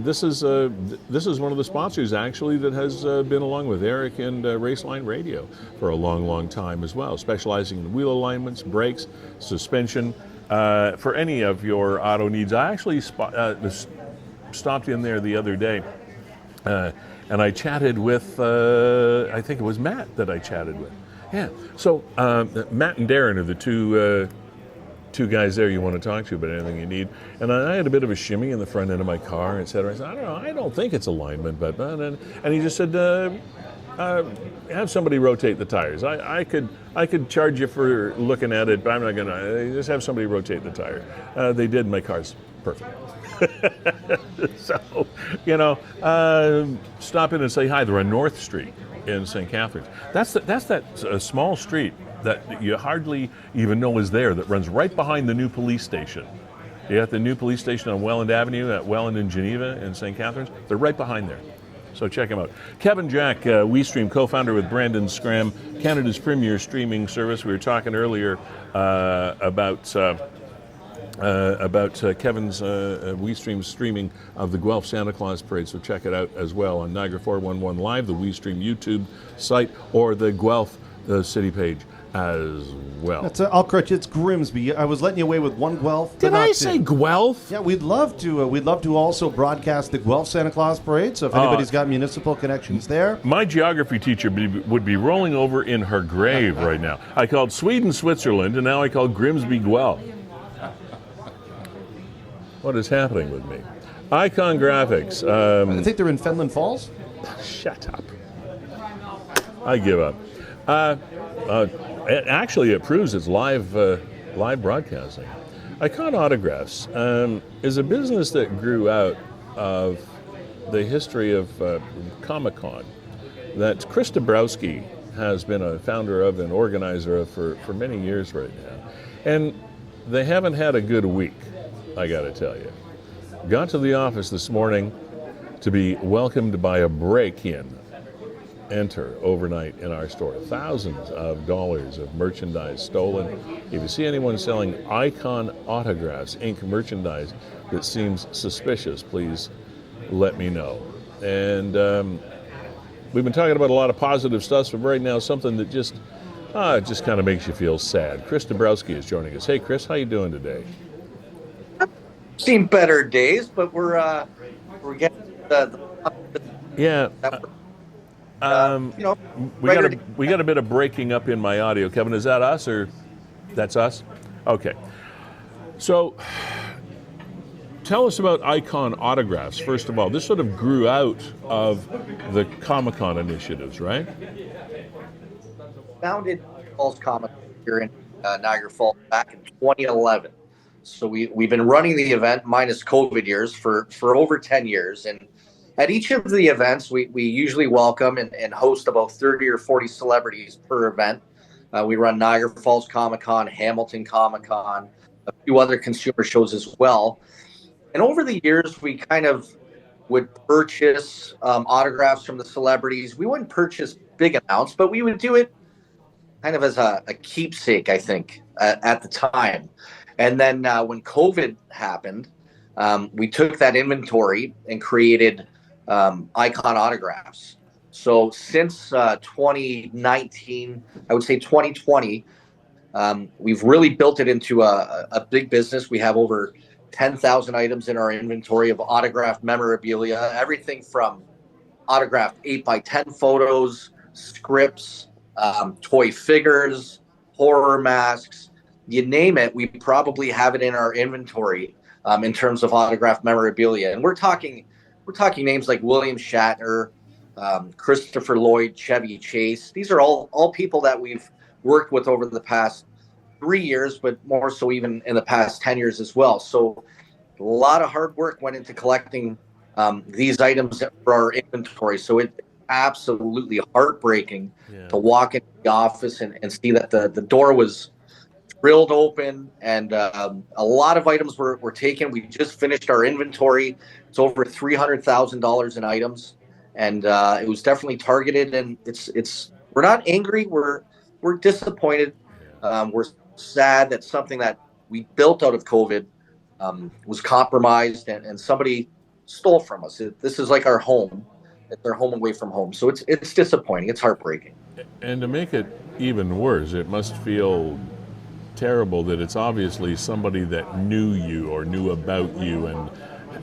this is one of the sponsors actually that has been along with Erik and Raceline Radio for a long, long time as well, specializing in wheel alignments, brakes, suspension, for any of your auto needs. I actually stopped in there the other day, and I chatted with, I think it was Matt that I chatted with. Yeah, so Matt and Darren are the two guys there you want to talk to about anything you need. And I had a bit of a shimmy in the front end of my car, et cetera. I said, I don't know, I don't think it's alignment, but, and he just said, have somebody rotate the tires. I could charge you for looking at it, but I'm not gonna, just have somebody rotate the tire. They did, my car's perfect. So, stop in and say hi. They're on North Street in St. Catharines. That's that small street that you hardly even know is there, that runs right behind the new police station. You got the new police station on Welland Avenue at Welland and Geneva in St. Catharines. They're right behind there. So check them out. Kevin Jack, WeeStreem, co-founder with Brandon Scram, Canada's premier streaming service. We were talking earlier about Kevin's WeeStream streaming of the Guelph Santa Claus Parade, so check it out as well on Niagara 411 Live, the WeeStream YouTube site, or the Guelph city page as well. I'll correct you. It's Grimsby. I was letting you away with one Guelph. Did I say Guelph? Yeah, we'd love to. We'd love to also broadcast the Guelph Santa Claus Parade. So if anybody's got municipal connections there, my geography teacher would be rolling over in her grave right now. I called Sweden Switzerland, and now I call Grimsby Guelph. What is happening with me? Icon Graphics. I think they're in Fenland Falls. Shut up. I give up. Actually, it proves it's live broadcasting. Icon Autographs is a business that grew out of the history of Comic-Con that Chris Dabrowski has been a founder of and organizer of for many years right now. And they haven't had a good week, I got to tell you. Got to the office this morning to be welcomed by a break-in. Enter overnight in our store. Thousands of dollars of merchandise stolen. If you see anyone selling Icon Autographs Inc. merchandise that seems suspicious, please let me know. And we've been talking about a lot of positive stuff, but right now something that just kind of makes you feel sad. Chris Dabrowski is joining us. Hey, Chris, how you doing today? Seen better days, but we're getting the yeah. We got a bit of breaking up in my audio. Kevin, is that us or that's us? Okay. So tell us about Icon Autographs, first of all. This sort of grew out of the Comic-Con initiatives, right? Founded Falls Comic here in Niagara Falls back in 2011. So we've been running the event minus COVID years for over 10 years. And at each of the events, we usually welcome and host about 30 or 40 celebrities per event. We run Niagara Falls Comic-Con, Hamilton Comic-Con, a few other consumer shows as well. And over the years, we kind of would purchase autographs from the celebrities. We wouldn't purchase big amounts, but we would do it kind of as a keepsake, I think, at the time. And then when COVID happened, we took that inventory and created icon autographs. So since 2019, I would say 2020, we've really built it into a big business. We have over 10,000 items in our inventory of autographed memorabilia, everything from autographed 8x10 photos, scripts, toy figures, horror masks, you name it. We probably have it in our inventory in terms of autographed memorabilia. And we're talking names like William Shatner, Christopher Lloyd, Chevy Chase. These are all people that we've worked with over the past 3 years, but more so even in the past 10 years as well. So a lot of hard work went into collecting these items for our inventory. So it's absolutely heartbreaking to walk into the office and see that the door was drilled open and a lot of items were taken. We just finished our inventory. It's over $300,000 in items, and it was definitely targeted. And we're not angry. We're disappointed. We're sad that something that we built out of COVID was compromised and somebody stole from us. This is like our home. It's our home away from home. So it's disappointing. It's heartbreaking. And to make it even worse, it must feel terrible that it's obviously somebody that knew you or knew about you and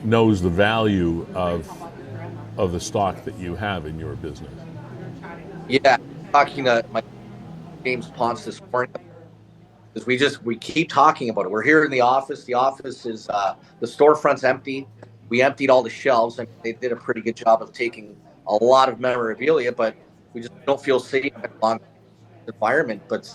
knows the value of the stock that you have in your business. Yeah, talking to my James Ponce this morning, because we keep talking about it. We're here in the office. The office is the storefront's empty. We emptied all the shelves, and they did a pretty good job of taking a lot of memorabilia, but we just don't feel safe in a environment. But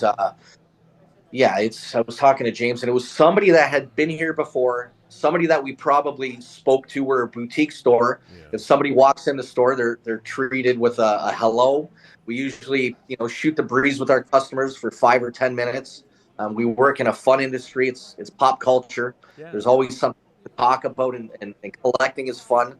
yeah, I was talking to James, and it was somebody that had been here before, somebody that we probably spoke to. We're a boutique store. Yeah. If somebody walks in the store, they're treated with a hello. We usually, shoot the breeze with our customers for 5 or 10 minutes. We work in a fun industry. It's pop culture. Yeah. There's always something to talk about, and collecting is fun.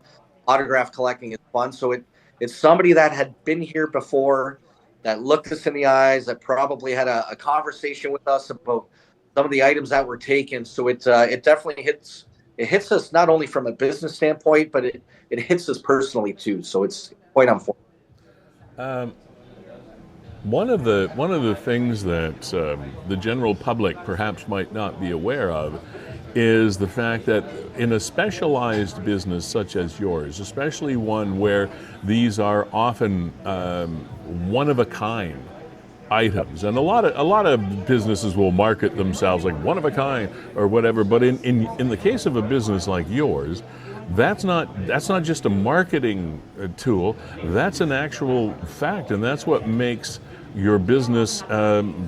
Autograph collecting is fun. So it's somebody that had been here before, that looked us in the eyes, that probably had a conversation with us about some of the items that were taken. So it definitely hits us not only from a business standpoint, but it hits us personally too. So it's quite unfortunate. One of the things that the general public perhaps might not be aware of is the fact that in a specialized business such as yours, especially one where these are often one-of-a-kind items, and a lot of businesses will market themselves like one-of-a-kind or whatever, but in the case of a business like yours, that's not just a marketing tool, that's an actual fact, and that's what makes your business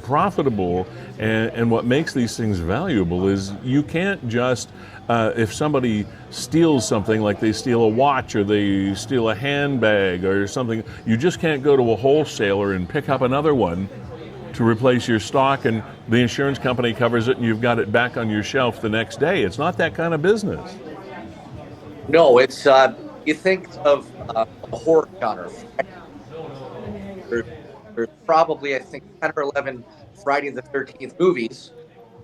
profitable, and what makes these things valuable is you can't just, if somebody steals something, like they steal a watch or they steal a handbag or something, you just can't go to a wholesaler and pick up another one to replace your stock and the insurance company covers it and you've got it back on your shelf the next day. It's not that kind of business. No, it's, you think of a horror genre. There's probably, I think, 10 or 11 Friday the 13th movies,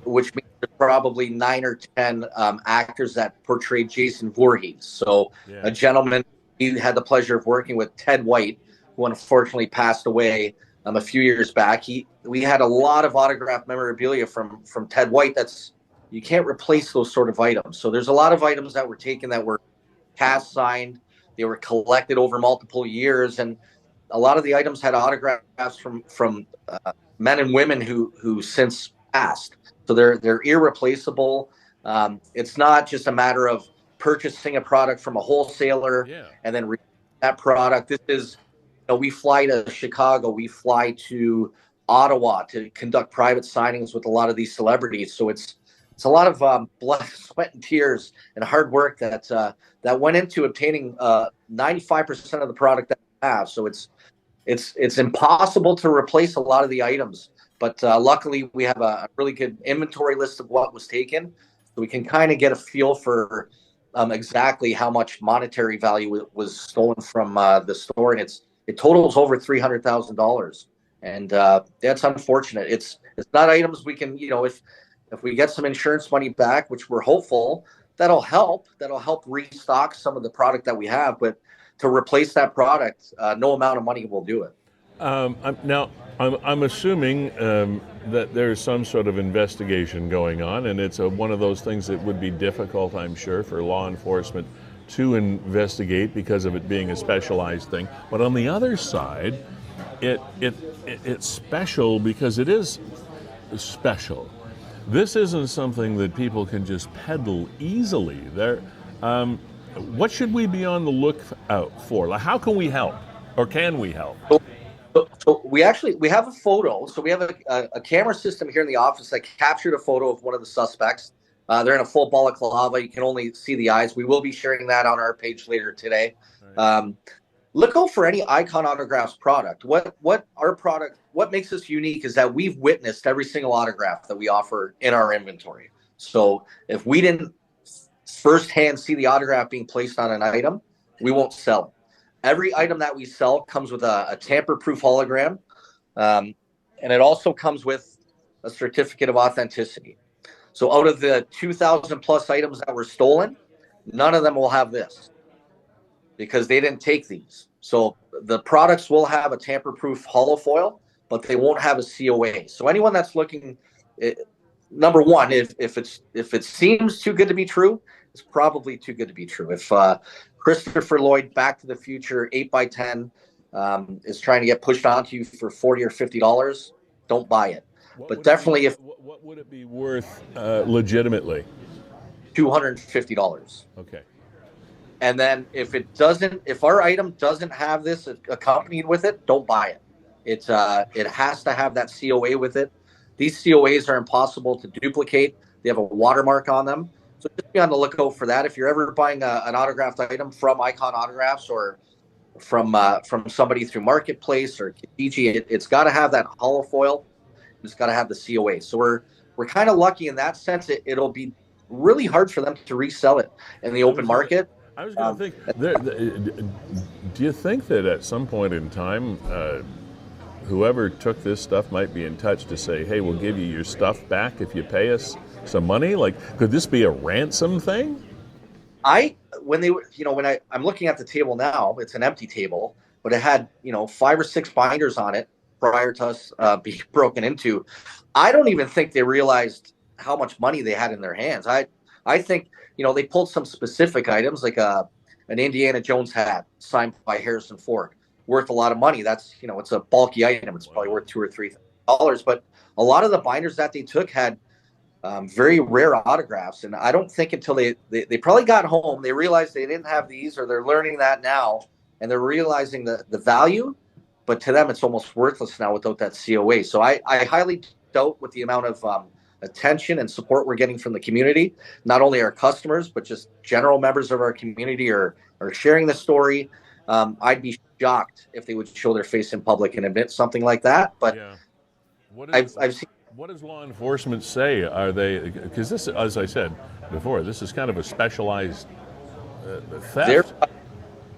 which means there's probably 9 or 10 actors that portray Jason Voorhees. So a gentleman, he had the pleasure of working with Ted White, who unfortunately passed away a few years back. We had a lot of autographed memorabilia from Ted White. You can't replace those sort of items. So there's a lot of items that were taken that were cast signed. They were collected over multiple years, and a lot of the items had autographs from men and women who since passed. So they're irreplaceable. It's not just a matter of purchasing a product from a wholesaler and then that product. This is, we fly to Chicago, we fly to Ottawa to conduct private signings with a lot of these celebrities. So it's a lot of blood, sweat, and tears and hard work that went into obtaining 95% of the product that we have. So it's impossible to replace a lot of the items, but luckily we have a really good inventory list of what was taken, so we can kind of get a feel for exactly how much monetary value was stolen from the store, and it totals over $300,000, and that's unfortunate. It's not items we can, if we get some insurance money back, which we're hopeful, that'll help restock some of the product that we have. But to replace that product, no amount of money will do it. I'm assuming that there's some sort of investigation going on, and it's one of those things that would be difficult, I'm sure, for law enforcement to investigate because of it being a specialized thing. But on the other side, it's special because it is special. This isn't something that people can just peddle easily. What should we be on the lookout for? Like, how can we help, or can we help? So we have a photo. So we have a camera system here in the office that captured a photo of one of the suspects. They're in a full balaclava. You can only see the eyes. We will be sharing that on our page later today. Right. Look out for any Icon Autographs product. What makes us unique is that we've witnessed every single autograph that we offer in our inventory. So if we didn't firsthand see the autograph being placed on an item, we won't sell it. Every item that we sell comes with a tamper-proof hologram, and it also comes with a certificate of authenticity. So out of the 2,000 plus items that were stolen, none of them will have this because they didn't take these. So the products will have a tamper-proof holofoil, but they won't have a COA. So anyone that's looking, number one, if it seems too good to be true, it's probably too good to be true. If Christopher Lloyd Back to the Future 8x10 is trying to get pushed onto you for $40 or $50, don't buy it. But definitely, what would it be worth legitimately? $250. Okay. And then if our item doesn't have this accompanied with it, don't buy it. It has to have that COA with it. These COAs are impossible to duplicate. They have a watermark on them. So just be on the lookout for that. If you're ever buying an autographed item from Icon Autographs or from somebody through Marketplace or Kijiji, it's got to have that holofoil. It's got to have the COA. So we're kind of lucky in that sense. It'll be really hard for them to resell it in the open market. I was going to think, do you think that at some point in time, whoever took this stuff might be in touch to say, hey, we'll give you your stuff back if you pay us some money? Like, could this be a ransom thing? I'm looking at the table now, it's an empty table, but it had, 5 or 6 binders on it prior to us being broken into. I don't even think they realized how much money they had in their hands. I think, they pulled some specific items like an Indiana Jones hat signed by Harrison Ford, worth a lot of money. That's, it's a bulky item. It's probably worth $2,000 or $3,000. But a lot of the binders that they took had very rare autographs. And I don't think until they probably got home, they realized they didn't have these, or they're learning that now, and they're realizing the value. But to them, it's almost worthless now without that COA. So I highly doubt with the amount of attention and support we're getting from the community, not only our customers, but just general members of our community are sharing the story. I'd be shocked if they would show their face in public and admit something like that. But yeah. I've seen. What does law enforcement say? Are they, because this, as I said before, this is kind of a specialized theft.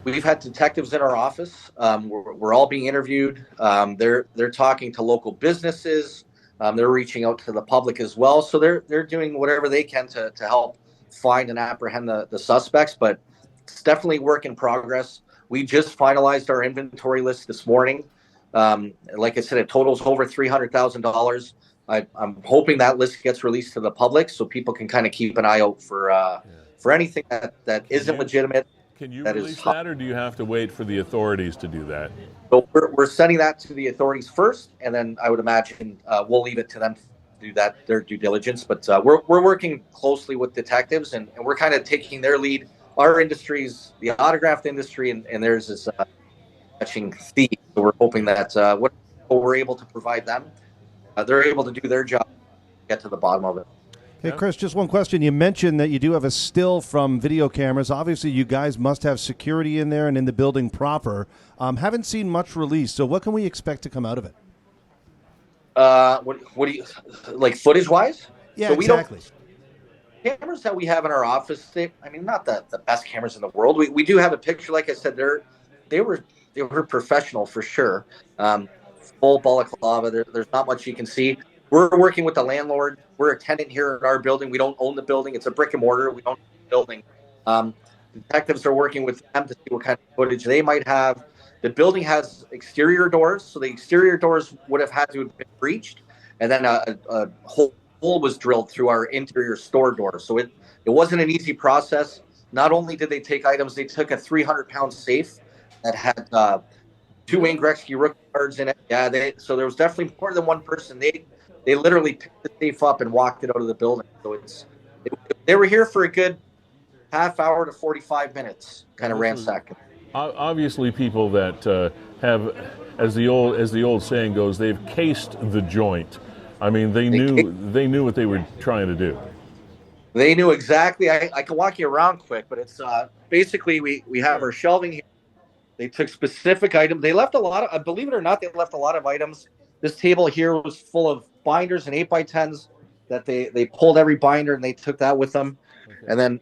We've had detectives in our office. We're all being interviewed. They're talking to local businesses. They're reaching out to the public as well. So they're doing whatever they can to help find and apprehend the suspects. But it's definitely work in progress. We just finalized our inventory list this morning. Like I said, it totals over $300,000. I'm hoping that list gets released to the public so people can kind of keep an eye out for anything that isn't legitimate. Can you release that, or do you have to wait for the authorities to do that? So we're sending that to the authorities first, and then I would imagine we'll leave it to them to do their due diligence. But we're working closely with detectives, and we're kind of taking their lead. Our industry's the autographed industry, and theirs is catching thieves. So we're hoping that what we're able to provide them, they're able to do their job, get to the bottom of it. Hey, Chris, just one question. You mentioned that you do have a still from video cameras. Obviously, you guys must have security in there and in the building proper. Haven't seen much release, so what can we expect to come out of it? What do you, like footage-wise? Yeah, so exactly. Cameras that we have in our office, not the best cameras in the world. We do have a picture, like I said, they were professional for sure. Full balaclava. There's not much you can see. we're working with the landlord. We're a tenant here in our building. We don't own the building. It's a brick and mortar. We don't own the building. Detectives are working with them to see what kind of footage they might have. The building has exterior doors, so the exterior doors would have had to have been breached, and then a hole was drilled through our interior store door. So it wasn't an easy process. Not only did they take items, they took a 300-pound safe that had 2 Wayne Gretzky rookie cards in it. Yeah, so there was definitely more than one person. They literally picked the safe up and walked it out of the building. So they were here for a good half hour to 45 minutes, kind of ransacking. Obviously, people that have, as the old saying goes, they've cased the joint. I mean, they knew what they were trying to do. They knew exactly. I can walk you around quick, but it's basically we have our shelving here. They took specific items. They left a lot of, believe it or not, they left a lot of items. This table here was full of binders and 8x10s that they pulled every binder and they took that with them. Okay. And then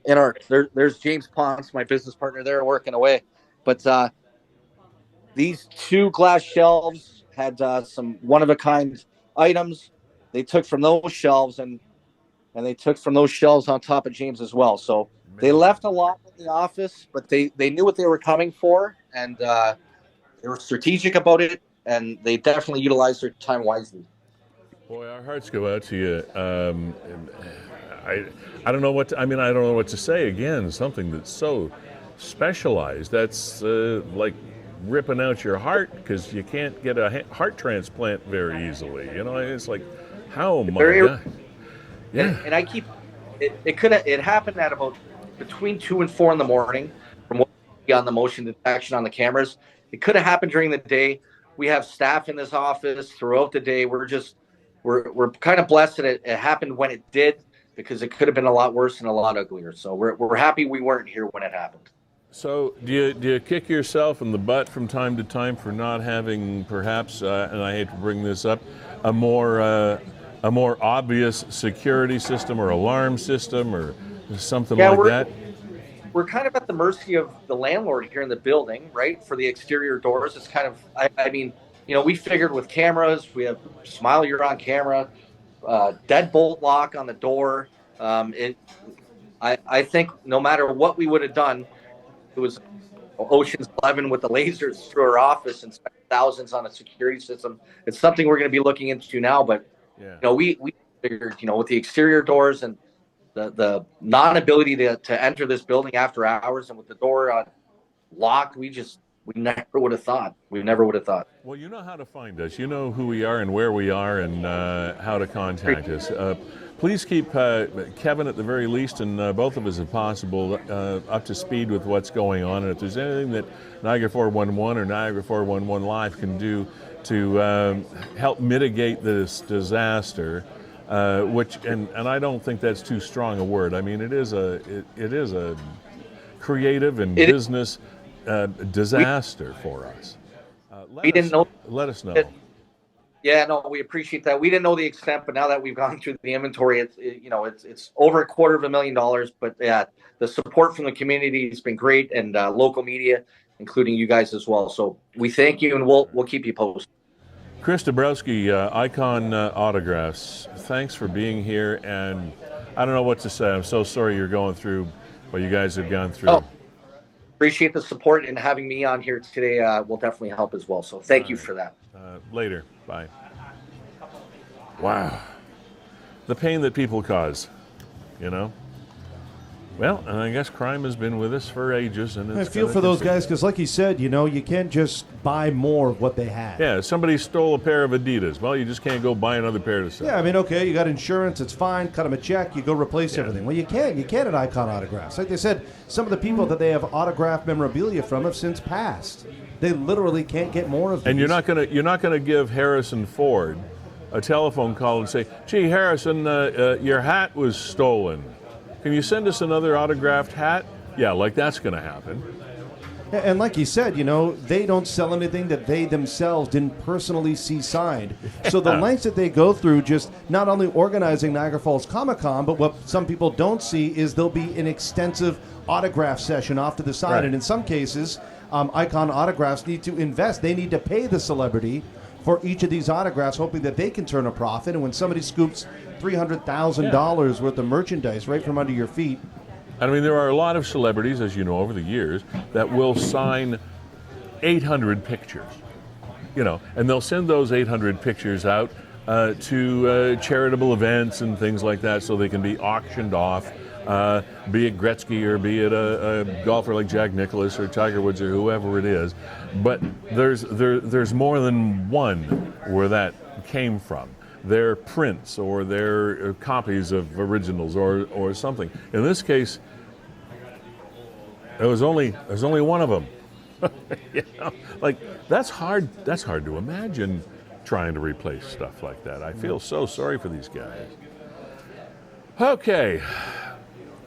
there's James Ponce, my business partner there, working away. But these 2 glass shelves had some one-of-a-kind items. They took from those shelves and they took from those shelves on top of James as well. So they left a lot in the office, but they knew what they were coming for, and they were strategic about it, and they definitely utilized their time wisely. Boy, our hearts go out to you. I don't know what I don't know what to say. Again, something that's so specialized. That's like ripping out your heart, because you can't get a heart transplant very easily. You know, it's like, how my God. Yeah. And I keep it happened at about between 2 and 4 in the morning from what we see on the motion detection on the cameras. It could have happened during the day. We have staff in this office throughout the day. We're kind of blessed that it happened when it did, because it could have been a lot worse and a lot uglier. So we're happy we weren't here when it happened. So do you kick yourself in the butt from time to time for not having, perhaps, and I hate to bring this up, a more obvious security system or alarm system or something like that? We're kind of at the mercy of the landlord here in the building, right? For the exterior doors, it's kind of, I mean, you know, we figured with cameras, we have Smile, you're on camera, deadbolt lock on the door. I think no matter what we would have done, it was Ocean's 11 with the lasers through our office and spent thousands on a security system. It's something we're going to be looking into now, but you know, we figured, you know, with the exterior doors and the non-ability to enter this building after hours and with the door locked, we never would have thought. We never would have thought. Well, you know how to find us. You know who we are and where we are and how to contact us. Please keep Kevin, at the very least, and both of us, if possible, up to speed with what's going on. And if there's anything that Niagara 411 or Niagara 411 Live can do to help mitigate this disaster, which and I don't think that's too strong a word. I mean, it is a creative and business disaster for us. Let us know. Yeah, no, we appreciate that. We didn't know the extent, but now that we've gone through the inventory, it's over $250,000. But yeah, the support from the community has been great, and local media, including you guys as well. So we thank you, and we'll keep you posted. Chris Dabrowski, Icon Autographs, thanks for being here, and I don't know what to say. I'm so sorry you're going through what you guys have gone through. Appreciate the support, and having me on here today will definitely help as well. So thank you for that. Later. Bye. Wow. The pain that people cause, you know? Well, and I guess crime has been with us for ages. And I feel for those guys, because like you said, you know, you can't just buy more of what they have. Yeah, somebody stole a pair of Adidas. Well, you just can't go buy another pair to sell. Yeah, I mean, okay, you got insurance, it's fine, cut them a check, you go replace everything. Well, you can't at Icon Autographs. Like they said, some of the people that they have autographed memorabilia from have since passed. They literally can't get more of these. And you're not gonna give Harrison Ford a telephone call and say, "Gee, Harrison, your hat was stolen. Can you send us another autographed hat?" Yeah, like that's going to happen. And like you said, you know, they don't sell anything that they themselves didn't personally see signed. So the lengths that they go through, just not only organizing Niagara Falls Comic-Con, but what some people don't see is there'll be an extensive autograph session off to the side. Right. And in some cases, Icon Autographs need to invest. They need to pay the celebrity for each of these autographs, hoping that they can turn a profit. And when somebody scoops $300,000 worth of merchandise right from under your feet. I mean, there are a lot of celebrities, as you know, over the years, that will sign 800 pictures, and they'll send those 800 pictures out to charitable events and things like that, so they can be auctioned off, be it Gretzky or be it a golfer like Jack Nicklaus or Tiger Woods or whoever it is. But there's more than one where that came from. They're prints or they're copies of originals or something. In this case, there's only one of them. Like that's hard to imagine trying to replace stuff like that. I feel so sorry for these guys. Okay,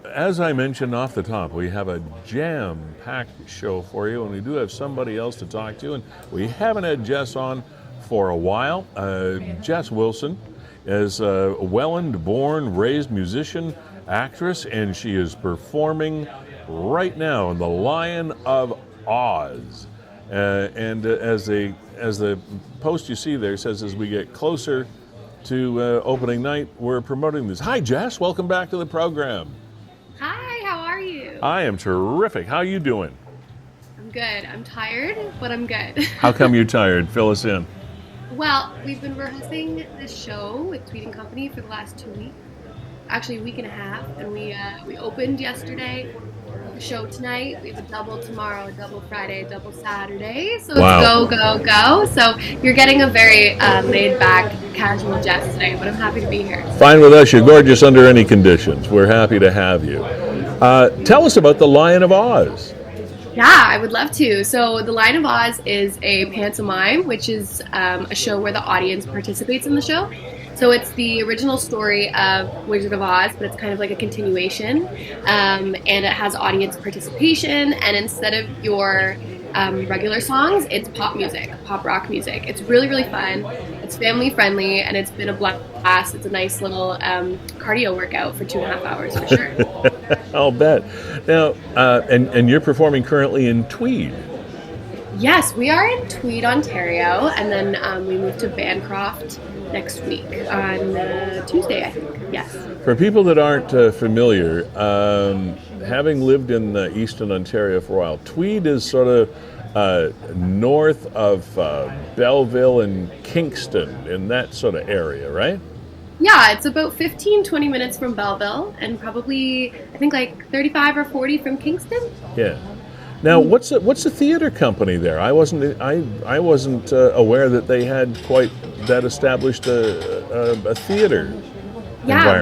as I mentioned off the top, we have a jam-packed show for you, and we do have somebody else to talk to, and we haven't had Jess on for a while. Jess Wilson is a Welland-born, raised musician, actress, and she is performing right now in The Lion of Oz. And as the post you see there says, as we get closer to opening night, we're promoting this. Hi, Jess. Welcome back to the program. Hi, how are you? I am terrific. How are you doing? I'm good. I'm tired, but I'm good. How come you're tired? Fill us in. Well, we've been rehearsing this show with Tweed and Company for the last 2 weeks. Actually, a week and a half. And we opened yesterday. The show tonight. We have a double tomorrow, a double Friday, a double Saturday. So Wow. It's go, go, go. So you're getting a very laid-back, casual Jess today, but I'm happy to be here. Fine with us. You're gorgeous under any conditions. We're happy to have you. Tell us about The Lion of Oz. Yeah, I would love to. So The Lion of Oz is a pantomime, which is a show where the audience participates in the show. So it's the original story of Wizard of Oz, but it's kind of like a continuation. And it has audience participation. And instead of your regular songs, it's pop music, pop rock music. It's really, really fun. It's family friendly, and it's been a blast. It's a nice little cardio workout for 2.5 hours for sure. I'll bet. Now, and you're performing currently in Tweed. Yes, we are in Tweed, Ontario, and then we move to Bancroft next week on Tuesday, I think. Yes. For people that aren't familiar, having lived in Eastern Ontario for a while, Tweed is sort of north of Belleville and Kingston, in that sort of area, right? Yeah, it's about 15-20 minutes from Belleville, and probably, I think, like 35 or 40 from Kingston. Yeah. Now, what's the theater company there? I wasn't aware that they had quite that established a theater. Yeah,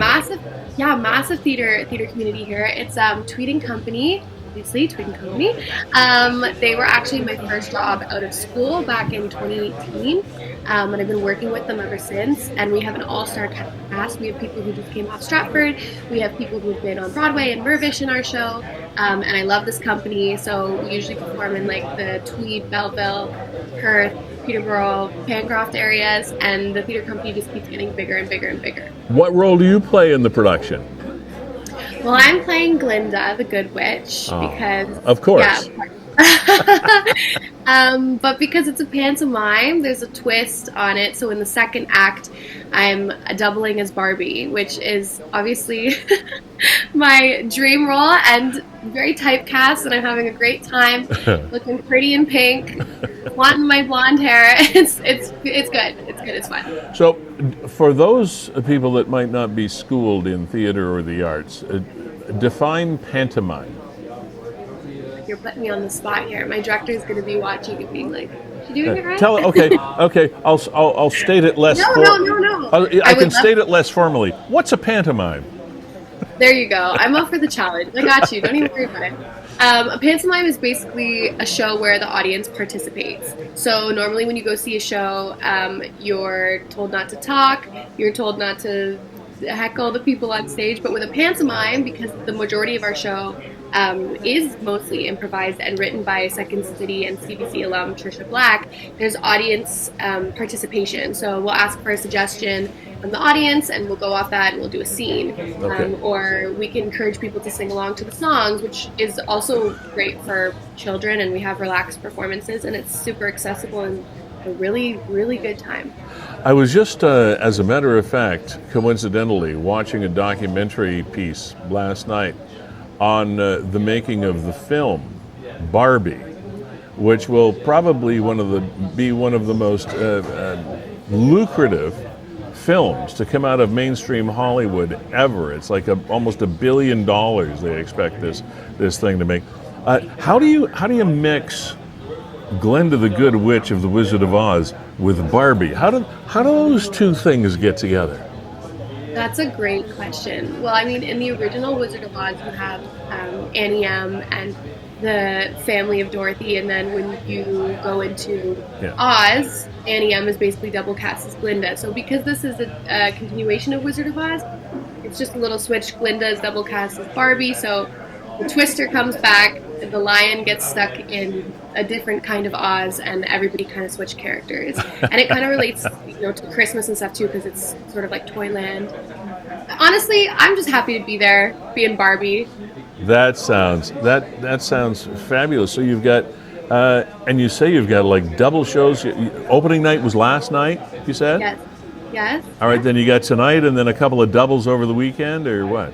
massive theater community here. It's Tweed and Company. Obviously, Tweed and Company. They were actually my first job out of school back in 2018, and I've been working with them ever since. And we have an all-star cast. We have people who just came off Stratford. We have people who've been on Broadway and Mirvish in our show. And I love this company. So we usually perform in like the Tweed, Belleville, Perth, Peterborough, Pancroft areas, and the theater company just keeps getting bigger and bigger and bigger. What role do you play in the production? Well, I'm playing Glinda, the Good Witch, because... Of course. Yeah, but because it's a pantomime, there's a twist on it. So in the second act, I'm doubling as Barbie, which is obviously my dream role and very typecast, and I'm having a great time looking pretty in pink, wanting my blonde hair. It's good. It's fun. So for those people that might not be schooled in theater or the arts, define pantomime. You're putting me on the spot here. My director is going to be watching and being like, "You doing it right?" Okay. I'll state it less. No. I can state it less formally. What's a pantomime? There you go. I'm up for the challenge. I got you. Don't even worry about it. A pantomime is basically a show where the audience participates. So normally when you go see a show, you're told not to talk. You're told not to heckle the people on stage. But with a pantomime, because the majority of our show is mostly improvised and written by Second City and CBC alum Trisha Black, there's audience participation. So we'll ask for a suggestion from the audience, and we'll go off that and we'll do a scene. Or we can encourage people to sing along to the songs, which is also great for children, and we have relaxed performances, and it's super accessible and a really, really good time. I was just, as a matter of fact, coincidentally, watching a documentary piece last night on the making of the film Barbie, which will probably be one of the most lucrative films to come out of mainstream Hollywood ever. It's like almost $1 billion they expect this thing to make. How do you mix Glinda the Good Witch of the Wizard of Oz with Barbie? How do those two things get together? That's a great question. Well, I mean, in the original Wizard of Oz, you have Annie M and the family of Dorothy, and then when you go into Oz, Annie M is basically double cast as Glinda. So because this is a continuation of Wizard of Oz, it's just a little switch. Glinda is double cast as Barbie, so the Twister comes back, the lion gets stuck in a different kind of Oz, and everybody kind of switch characters. And it kind of relates, to Christmas and stuff too, because it's sort of like Toyland. Honestly, I'm just happy to be there, being Barbie. That sounds fabulous. So you've got, and you say you've got like double shows. Opening night was last night, you said? Yes. All right, then you got tonight and then a couple of doubles over the weekend, or what?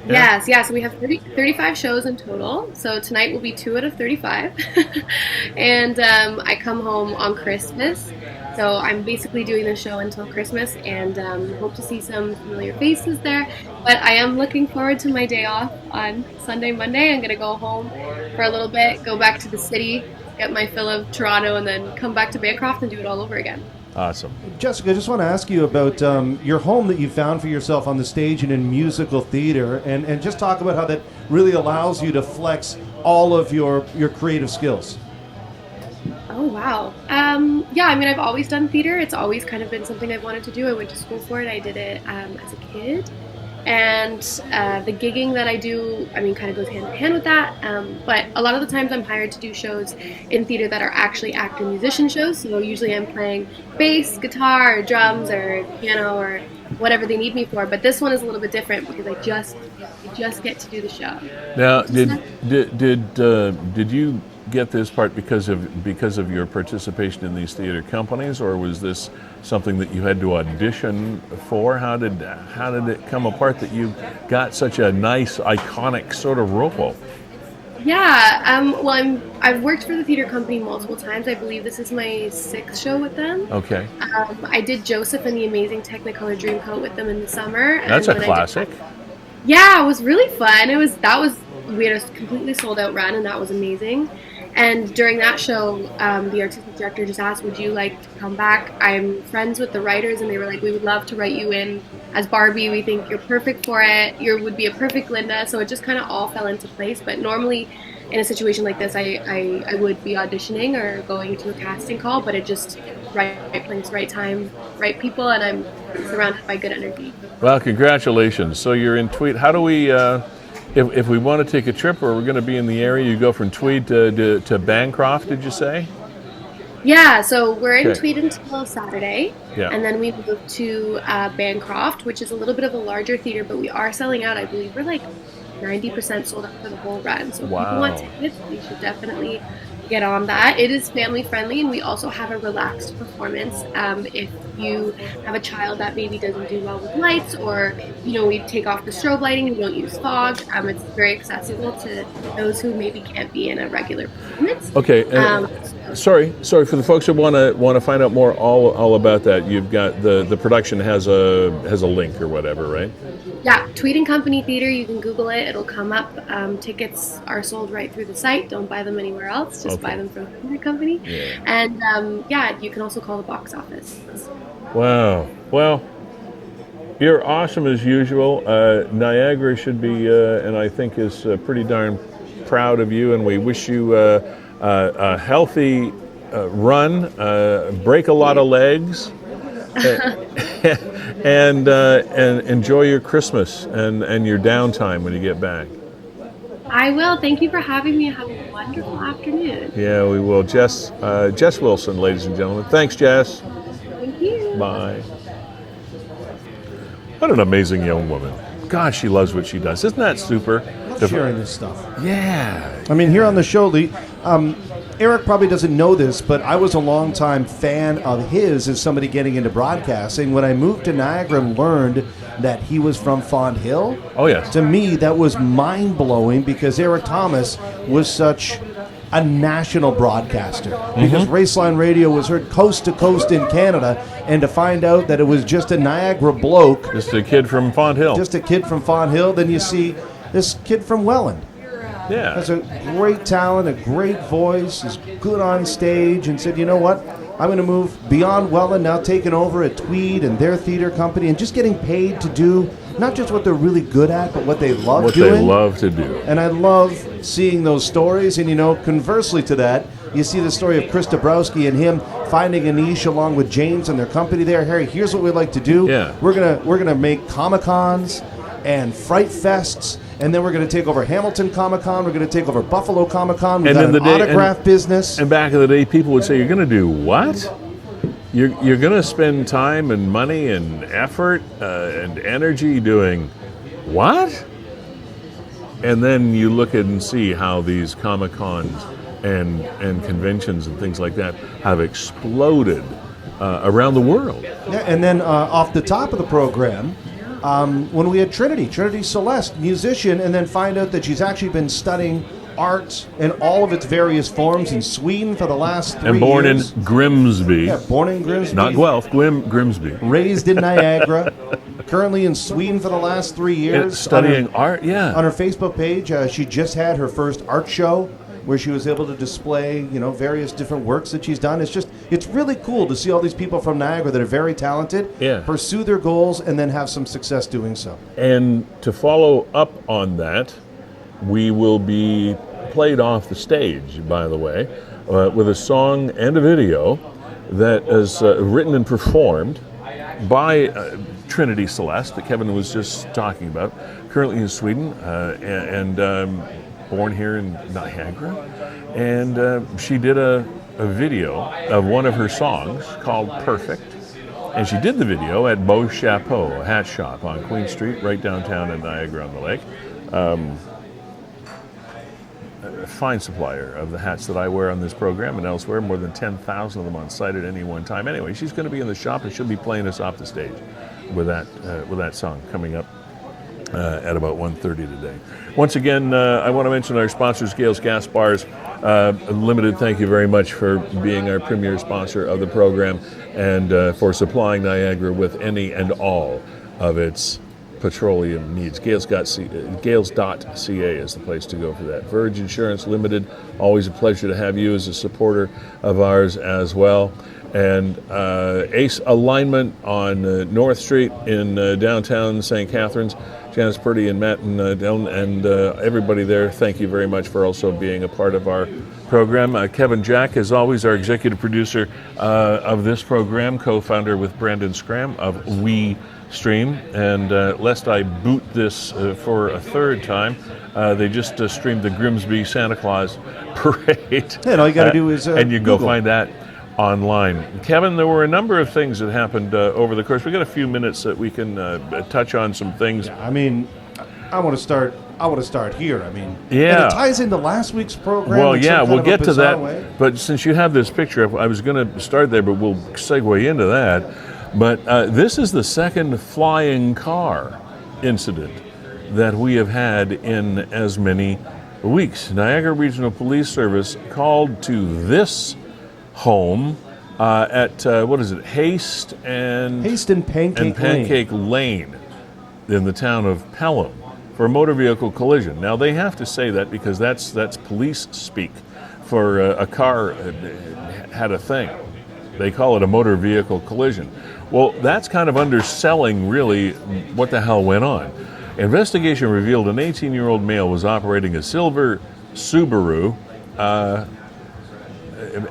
Yeah. Yes. So we have 35 shows in total. So tonight will be 2 out of 35. And I come home on Christmas. So I'm basically doing the show until Christmas, and hope to see some familiar faces there. But I am looking forward to my day off on Sunday, Monday. I'm going to go home for a little bit, go back to the city, get my fill of Toronto, and then come back to Bancroft and do it all over again. Awesome. Jessica, I just want to ask you about your home that you found for yourself on the stage and in musical theater, and just talk about how that really allows you to flex all of your creative skills. Oh, wow. Yeah, I mean, I've always done theater. It's always kind of been something I've wanted to do. I went to school for it. I did it as a kid. And the gigging that I do, I mean, kind of goes hand in hand with that. But a lot of the times I'm hired to do shows in theater that are actually actor musician shows. So usually I'm playing bass, guitar, or drums, or piano, or whatever they need me for. But this one is a little bit different because I just get to do the show. Now, did you get this part because of your participation in these theater companies, or was this something that you had to audition for? How did it come apart that you got such a nice, iconic sort of role? Yeah, well, I've worked for the theater company multiple times. I believe this is my 6th show with them. Okay. I did Joseph and the Amazing Technicolor Dreamcoat with them in the summer. That's a classic. Yeah, it was really fun. We had a completely sold out run, and that was amazing. And during that show, the artistic director just asked, would you like to come back? I'm friends with the writers, and they were like, we would love to write you in as Barbie. We think you're perfect for it. You would be a perfect Glinda. So it just kind of all fell into place. But normally in a situation like this, I would be auditioning or going to a casting call, but it just right place, right time, right people, and I'm surrounded by good energy. Well, congratulations. So you're in Tweed. How do we... If we want to take a trip, or we're going to be in the area, you go from Tweed to Bancroft, did you say? Yeah, so we're in Tweed until Saturday, and then we move to Bancroft, which is a little bit of a larger theater, but we are selling out. I believe we're like 90% sold out for the whole run. So if people want tickets, you should definitely get on that. It is family friendly, and we also have a relaxed performance. If you have a child that maybe doesn't do well with lights, or we take off the strobe lighting, we don't use fog. It's very accessible to those who maybe can't be in a regular performance. Okay. Sorry for the folks who want to find out more all about that. You've got the production has a link or whatever, right? Yeah, Tweed and Company Theater. You can Google it; it'll come up. Tickets are sold right through the site. Don't buy them anywhere else. Just buy them from the theater company. Yeah. And you can also call the box office. Wow. Well, you're awesome as usual. Niagara should be, and I think is pretty darn proud of you. And we wish you a healthy run. Break a lot of legs. And enjoy your Christmas and your downtime when you get back. I will. Thank you for having me. Have a wonderful afternoon. Yeah, we will. Jess Wilson, ladies and gentlemen. Thanks, Jess. Thank you. Bye. What an amazing young woman. Gosh, she loves what she does. Isn't that super? Love sharing this stuff. Yeah. I mean, here on the show, Erik probably doesn't know this, but I was a longtime fan of his as somebody getting into broadcasting. When I moved to Niagara and learned that he was from Fonthill, Oh, yes. to me that was mind-blowing because Erik Tomas was such a national broadcaster. Because Raceline Radio was heard coast to coast in Canada, and to find out that it was just a Niagara bloke, Just a kid from Fonthill. just a kid from Fonthill, then you see this kid from Welland. Yeah. Has a great talent, a great voice, is good on stage, and said, you know what, I'm going to move beyond Welland, now taking over at Tweed and their theater company, and just getting paid to do not just what they're really good at, but what they love What doing. they love to do. And I love seeing those stories. And, you know, conversely to that, you see the story of Chris Dabrowski and him finding a niche along with James and their company there. Harry, here's what we'd like to do. Yeah. We're gonna make Comic-Cons and Fright Fests, and then we're going to take over Hamilton Comic-Con. We're going to take over Buffalo Comic-Con. We've got an autograph business. And back in the day, people would say, "You're going to do what? You're going to spend time and money and effort and energy doing what?" And then you look at and see how these Comic-Cons and conventions and things like that have exploded around the world. Yeah, and then off the top of the program, when we had Trinity Celeste, musician, and then find out that she's actually been studying art in all of its various forms in Sweden for the last 3 years. And born in Grimsby. Yeah, born in Grimsby. Not Guelph, Grimsby. Raised in Niagara. Currently in Sweden for the last 3 years. Studying art, yeah. On her Facebook page, she just had her first art show where she was able to display, you know, various different works that she's done. It's really cool to see all these people from Niagara that are very talented, pursue their goals, and then have some success doing so. And to follow up on that, we will be played off the stage, by the way, with a song and a video that is written and performed by Trinity Celeste that Kevin was just talking about, currently in Sweden, and born here in Niagara. And she did a video of one of her songs called Perfect. And she did the video at Beau Chapeau, a hat shop on Queen Street, right downtown in Niagara-on-the-Lake. A fine supplier of the hats that I wear on this program and elsewhere, more than 10,000 of them on site at any one time. Anyway, she's going to be in the shop and she'll be playing us off the stage with that song coming up at about 1:30 today. Once again, I want to mention our sponsors, Gales Gas Bars Limited. Thank you very much for being our premier sponsor of the program and for supplying Niagara with any and all of its petroleum needs. Gales.ca is the place to go for that. Verge Insurance Limited, always a pleasure to have you as a supporter of ours as well. And Ace Alignment on North Street in downtown St. Catharines. Janice Purdy and Matt and Dylan and everybody there, thank you very much for also being a part of our program. Kevin Jack, as always, our executive producer of this program, co-founder with Brandon Scram of WeeStream. And lest I boot this for a third time, they just streamed the Grimsby Santa Claus Parade. And all you got to do is and you can Google. go find that online. Kevin, there were a number of things that happened over the course. We got a few minutes that we can touch on some things. I mean, I want to start here. I mean, Yeah. and it ties into last week's program. Well, in yeah, some kind we'll of a get to bizarre that. way. But since you have this picture, I was going to start there, but we'll segue into that. But this is the second flying car incident that we have had in as many weeks. Niagara Regional Police Service called to this home at Haste and Pancake Lane in the town of Pelham for a motor vehicle collision. Now they have to say that because that's police speak for a car had a thing. They call it a motor vehicle collision. Well, that's kind of underselling really what the hell went on. Investigation revealed an 18-year-old male was operating a silver Subaru.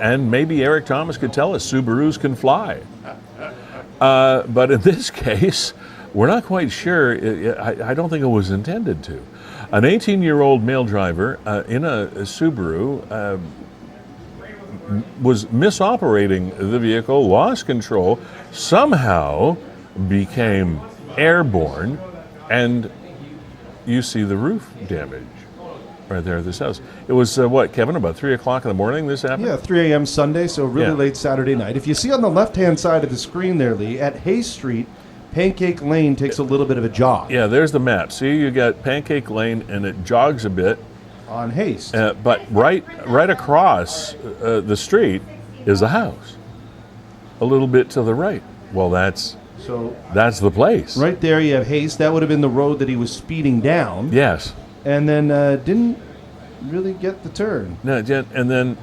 And maybe Erik Tomas could tell us Subarus can fly. But in this case, we're not quite sure. I don't think it was intended to. An 18-year-old male driver in a Subaru was misoperating the vehicle, lost control, somehow became airborne, and you see the roof damage. right there at this house. It was, what, Kevin, about 3 o'clock in the morning this happened? Yeah, 3 a.m. Sunday, so really late Saturday night. If you see on the left-hand side of the screen there, Lee, at Hay Street, Pancake Lane takes a little bit of a jog. Yeah, there's the map. See, you got Pancake Lane, and it jogs a bit. On Haste. But right across the street is a house. A little bit to the right. Well, that's the place. Right there you have Haste. That would have been the road that he was speeding down. Yes. And then didn't really get the turn. No, and then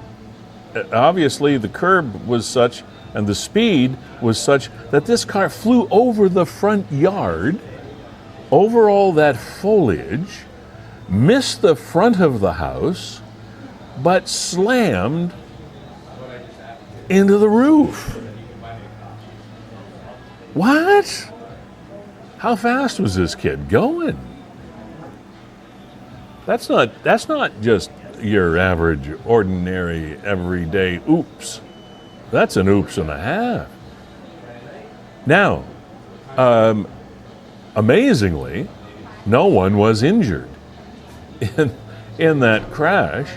obviously the curb was such and the speed was such that this car flew over the front yard, over all that foliage, missed the front of the house, but slammed into the roof. What? How fast was this kid going? That's not just your average, ordinary, everyday oops. That's an oops and a half. Now, amazingly, no one was injured in that crash.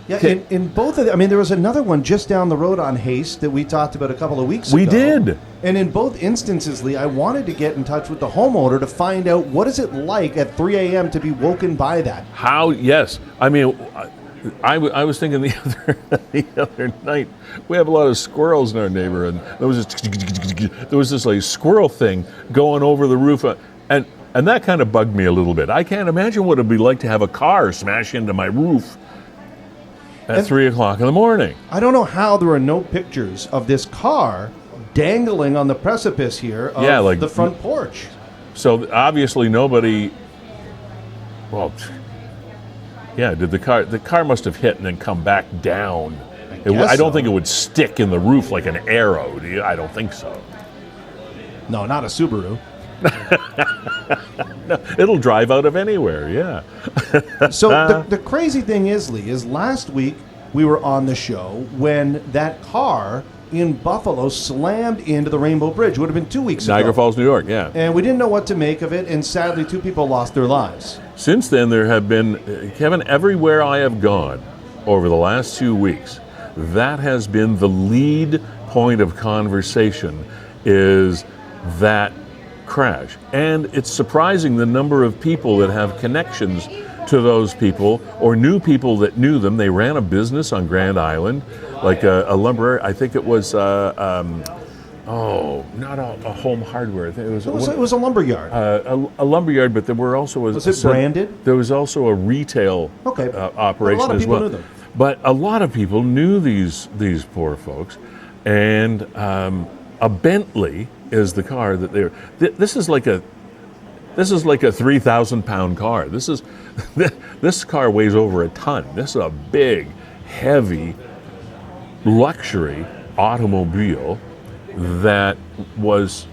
Yeah, in both of them, I mean, there was another one just down the road on Haste that we talked about a couple of weeks ago. We did. And in both instances, Lee, I wanted to get in touch with the homeowner to find out what is it like at 3 a.m. to be woken by that. How? Yes. I mean, I was thinking the other night, we have a lot of squirrels in our neighborhood. There was this like squirrel thing going over the roof, and that kind of bugged me a little bit. I can't imagine what it'd be like to have a car smash into my roof at 3 o'clock in the morning. I don't know how there are no pictures of this car dangling on the precipice here of the front porch. So obviously nobody. Well, yeah. Did the car must have hit and then come back down? I don't think it would stick in the roof like an arrow. I don't think so. No, not a Subaru. No, it'll drive out of anywhere. Yeah. So the crazy thing is, Lee, is last week we were on the show when that car in Buffalo slammed into the Rainbow Bridge. It would have been 2 weeks ago. Niagara Falls, New York, yeah. And we didn't know what to make of it, and sadly 2 people lost their lives. Since then, there have been, Kevin, everywhere I have gone over the last 2 weeks, that has been the lead point of conversation, is that crash. And it's surprising the number of people that have connections to those people or knew people that knew them. They ran a business on Grand Island, like a lumber. I think it was not a home hardware. It was a lumber yard. A lumber yard, but there were also was it branded? There was also a retail operation as well. Knew them. But a lot of people knew these poor folks, and a Bentley is the car that they were. This is like a 3,000-pound car. This car weighs over a ton. This is a big, heavy, luxury automobile that was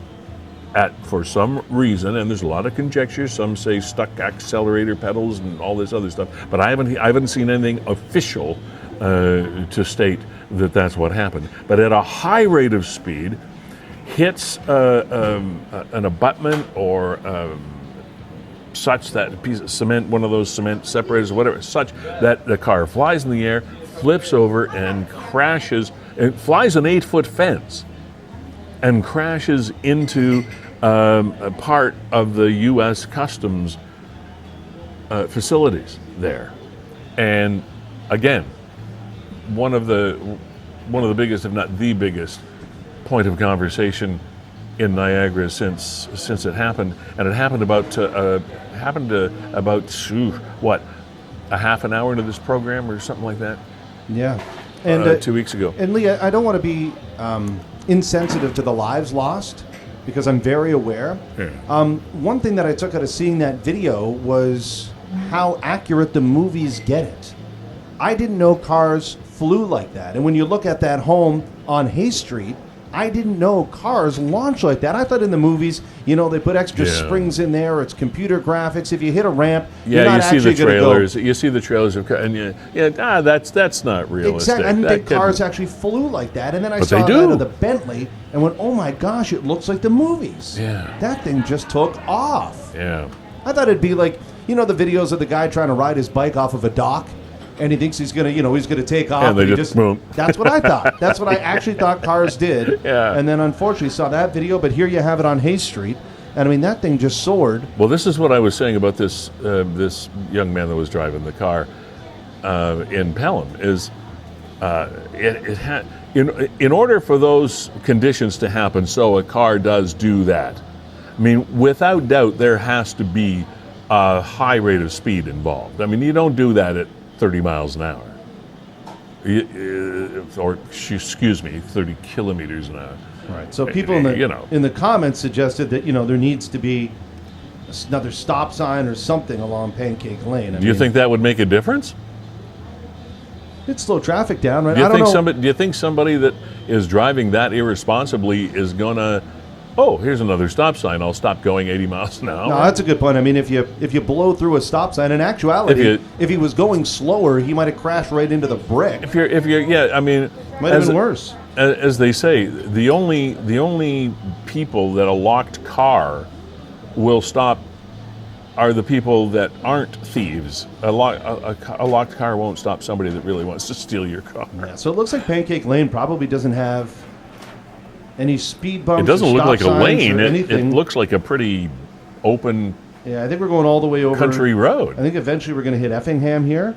for some reason, and there's a lot of conjecture. Some say stuck accelerator pedals and all this other stuff, but I haven't seen anything official to state that that's what happened. But at a high rate of speed, hits an abutment or such that a piece of cement, one of those cement separators, whatever, such that the car flies in the air, flips over, and crashes. It flies an 8-foot fence and crashes into a part of the U.S. Customs facilities there. And again, one of the biggest, if not the biggest, point of conversation in Niagara since it happened, and it happened about a half an hour into this program or something like that. Yeah, and 2 weeks ago. And Lee, I don't want to be insensitive to the lives lost because I'm very aware. Yeah. One thing that I took out of seeing that video was how accurate the movies get it. I didn't know cars flew like that, and when you look at that home on Hay Street, I didn't know cars launch like that. I thought in the movies, they put extra springs in there. Or it's computer graphics. If you hit a ramp, you're not you see the trailers. Go. You see the trailers, and that's not realistic. Exactly. I didn't think cars actually flew like that. And then I saw that of the Bentley and went, "Oh my gosh, it looks like the movies." Yeah. That thing just took off. Yeah. I thought it'd be like, you know the videos of the guy trying to ride his bike off of a dock, and he thinks he's gonna, he's gonna take off. And they he just boom. That's what I thought. That's what I actually thought cars did. Yeah. And then unfortunately saw that video, but here you have it on Hay Street, and I mean that thing just soared. Well, this is what I was saying about this this young man that was driving the car in Pelham. Is it had in order for those conditions to happen, so a car does do that. I mean, without doubt, there has to be a high rate of speed involved. I mean, you don't do that at 30 miles an hour. Or, excuse me, 30 kilometers an hour. Right. So people in the comments suggested that, there needs to be another stop sign or something along Pancake Lane. Do you think that would make a difference? It'd slow traffic down, right? Do you think somebody that is driving that irresponsibly is gonna, here's another stop sign, I'll stop going 80 miles an hour? No, that's a good point. I mean, if you blow through a stop sign, in actuality, if he was going slower, he might have crashed right into the brick. If you're, I mean, might have been worse. As they say, the only people that a locked car will stop are the people that aren't thieves. A locked car won't stop somebody that really wants to steal your car. Yeah, so it looks like Pancake Lane probably doesn't have any speed bumps. It doesn't look like a lane. It looks like a pretty open. Yeah, I think we're going all the way over country road. I think eventually we're going to hit Effingham here.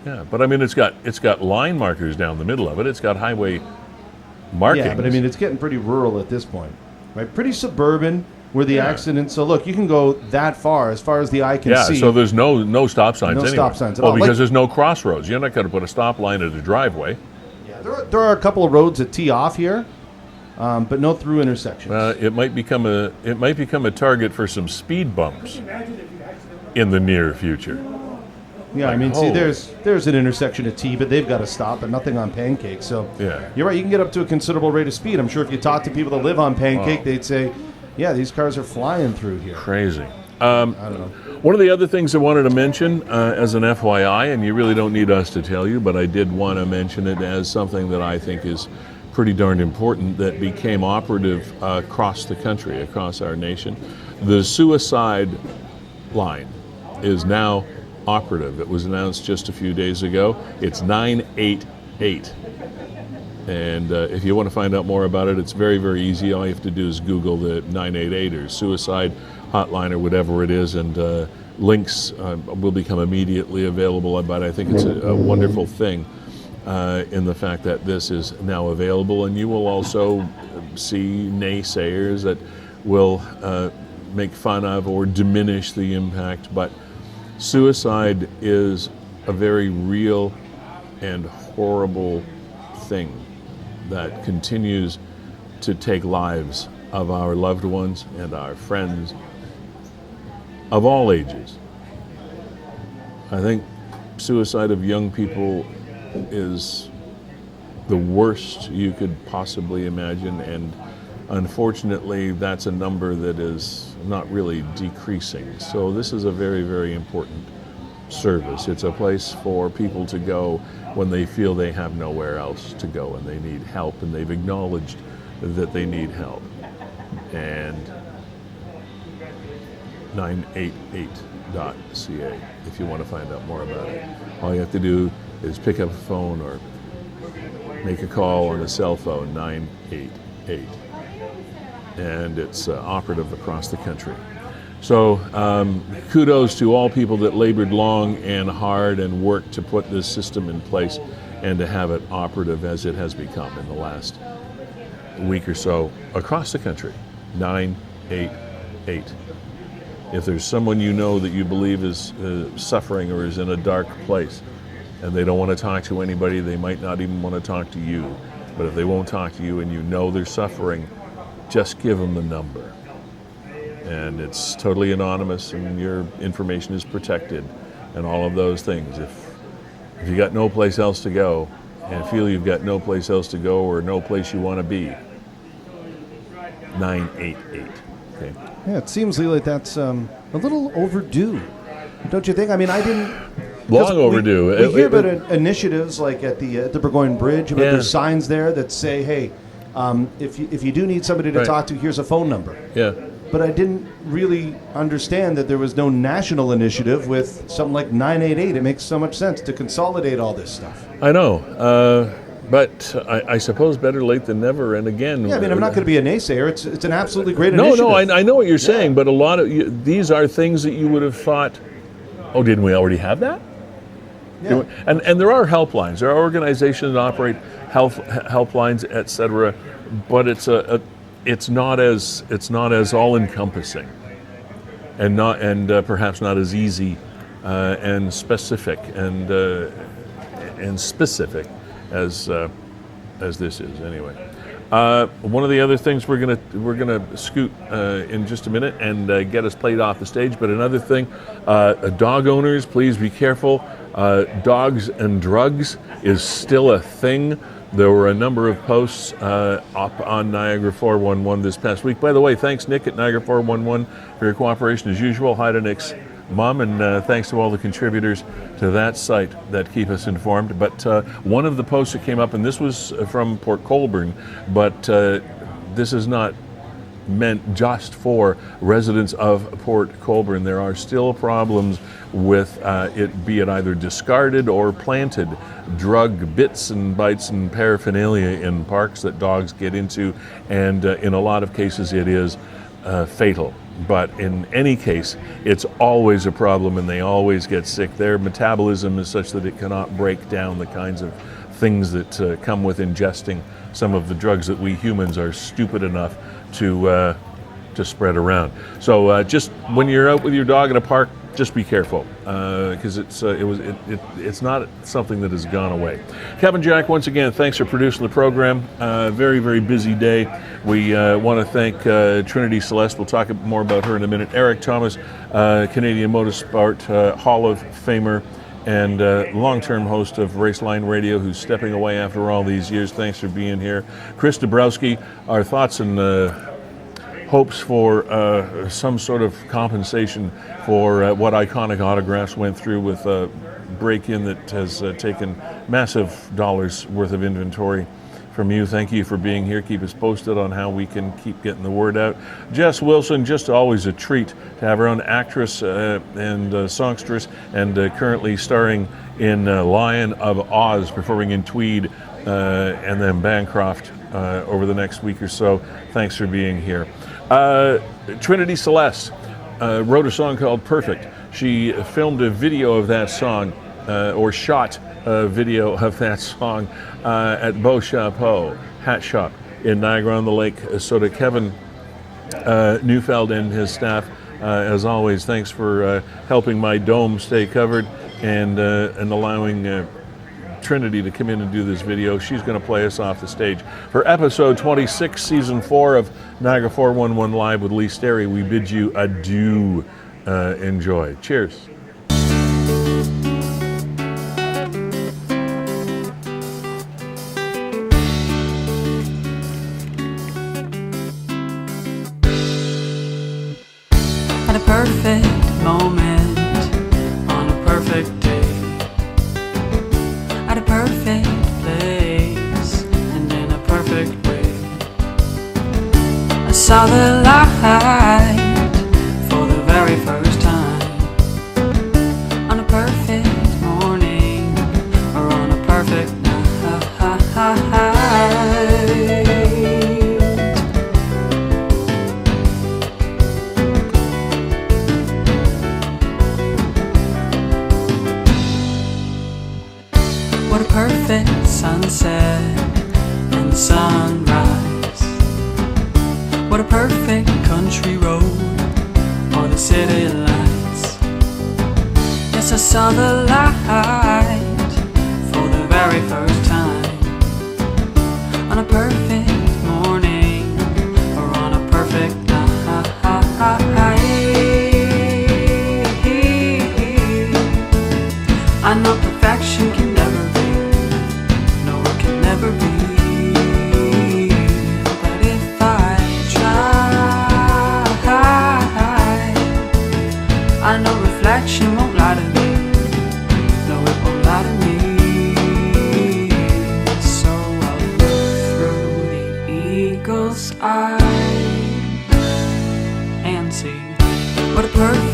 Yeah, but I mean, it's got line markers down the middle of it. It's got highway markings. Yeah, but I mean, it's getting pretty rural at this point, right? Pretty suburban. Where the accident, so look, you can go that far as the eye can see. Yeah, so there's no stop signs anyway. No stop signs at all. Well, because there's no crossroads. You're not going to put a stop line at a driveway. Yeah, there are a couple of roads that tee off here, but no through intersections. It might become a target for some speed bumps in the near future. Yeah, I mean, see, there's an intersection at T, but they've got to stop, but nothing on Pancake. So yeah, you're right. You can get up to a considerable rate of speed. I'm sure if you talk to people that live on Pancake, they'd say, yeah, these cars are flying through here. Crazy. I don't know. One of the other things I wanted to mention as an FYI, and you really don't need us to tell you, but I did want to mention it as something that I think is pretty darn important that became operative across the country, across our nation. The suicide line is now operative. It was announced just a few days ago. It's 988. And if you want to find out more about it, it's very, very easy. All you have to do is Google the 988 or suicide hotline or whatever it is, and links will become immediately available. But I think it's a wonderful thing in the fact that this is now available. And you will also see naysayers that will make fun of or diminish the impact. But suicide is a very real and horrible thing that continues to take lives of our loved ones and our friends of all ages. I think suicide of young people is the worst you could possibly imagine, and unfortunately that's a number that is not really decreasing. So this is a very, very important service. It's a place for people to go when they feel they have nowhere else to go and they need help, and they've acknowledged that they need help. And 988.ca if you want to find out more about it. All you have to do is pick up a phone or make a call on a cell phone, 988. And it's operative across the country. So kudos to all people that labored long and hard and worked to put this system in place and to have it operative as it has become in the last week or so across the country. 988. If there's someone you know that you believe is suffering or is in a dark place and they don't want to talk to anybody, they might not even want to talk to you. But if they won't talk to you and you know they're suffering, just give them the number. And it's totally anonymous and your information is protected and all of those things. If you got no place else to go and feel you've got no place else to go or no place you want to be, 988. Okay. Yeah, it seems like that's a little overdue, don't you think? I mean, I didn't. Long overdue. We hear about initiatives like at the Burgoyne Bridge, but there's signs there that say, "Hey, if you do need somebody to talk to, here's a phone number." Yeah. but I didn't really understand that there was no national initiative with something like 988. It makes so much sense to consolidate all this stuff. I know, but I suppose better late than never. And again, Yeah, I mean, I'm not going to be a naysayer. It's an absolutely great no, initiative. I know what you're saying, but a lot of these are things that you would have thought, oh, didn't we already have that? Yeah. And there are helplines. There are organizations that operate helplines, etc. But it's not as all encompassing, and perhaps not as easy and specific and specific as this is. Anyway, one of the other things we're gonna scoot in just a minute and get us played off the stage. But another thing, dog owners, please be careful. Dogs and drugs is still a thing. There were a number of posts up on Niagara 411 this past week. By the way, thanks, Nick, at Niagara 411 for your cooperation as usual. Hi to Nick's mom, and thanks to all the contributors to that site that keep us informed. But one of the posts that came up, and this was from Port Colborne, but this is not meant just for residents of Port Colborne. There are still problems with it, be it either discarded or planted drug bits and bites and paraphernalia in parks that dogs get into, and in a lot of cases it is fatal. But in any case, it's always a problem and they always get sick. Their metabolism is such that it cannot break down the kinds of things that come with ingesting some of the drugs that we humans are stupid enough to spread around. So just when you're out with your dog in a park, just be careful, because it's not something that has gone away. Kevin Jack, once again, thanks for producing the program. Very, very busy day. We want to thank Trinity Celeste. We'll talk more about her in a minute. Erik, Tomas, Canadian Motorsport Hall of Famer and long-term host of Raceline Radio, who's stepping away after all these years. Thanks for being here. Chris Dabrowski, our thoughts and hopes for some sort of compensation for what Iconic Autographs went through with a break-in that has taken massive dollars worth of inventory from you. Thank you for being here. Keep us posted on how we can keep getting the word out. Jess Wilson, just always a treat to have her own actress and songstress, and currently starring in Lion of Oz, performing in Tweed and then Bancroft over the next week or so. Thanks for being here. Trinity Celeste wrote a song called Perfect. She filmed a video of that song, or shot a video of that song at Beau Chapeau Hat Shop in Niagara-on-the-Lake. So to Kevin Neufeld and his staff, as always, thanks for helping my dome stay covered and allowing Trinity to come in and do this video. She's going to play us off the stage. For episode 26, season 4 of Niagara 411 Live with Lee Sterry, we bid you adieu. Enjoy. Cheers. At a perfect moment, on a perfect day, at a perfect place, and in a perfect way, I saw the light for the very first time, on a perfect morning, or on a perfect night. What a perfect sunset and sunrise. What a perfect country road or the city lights. Yes, I saw the light for the very first time, on a perfect morning or on a perfect night. I know perfection can never be, no, it can never be. But if I try, I know reflection won't lie to me, no, it won't lie to me. So I'll look through the eagle's eye see what a perfect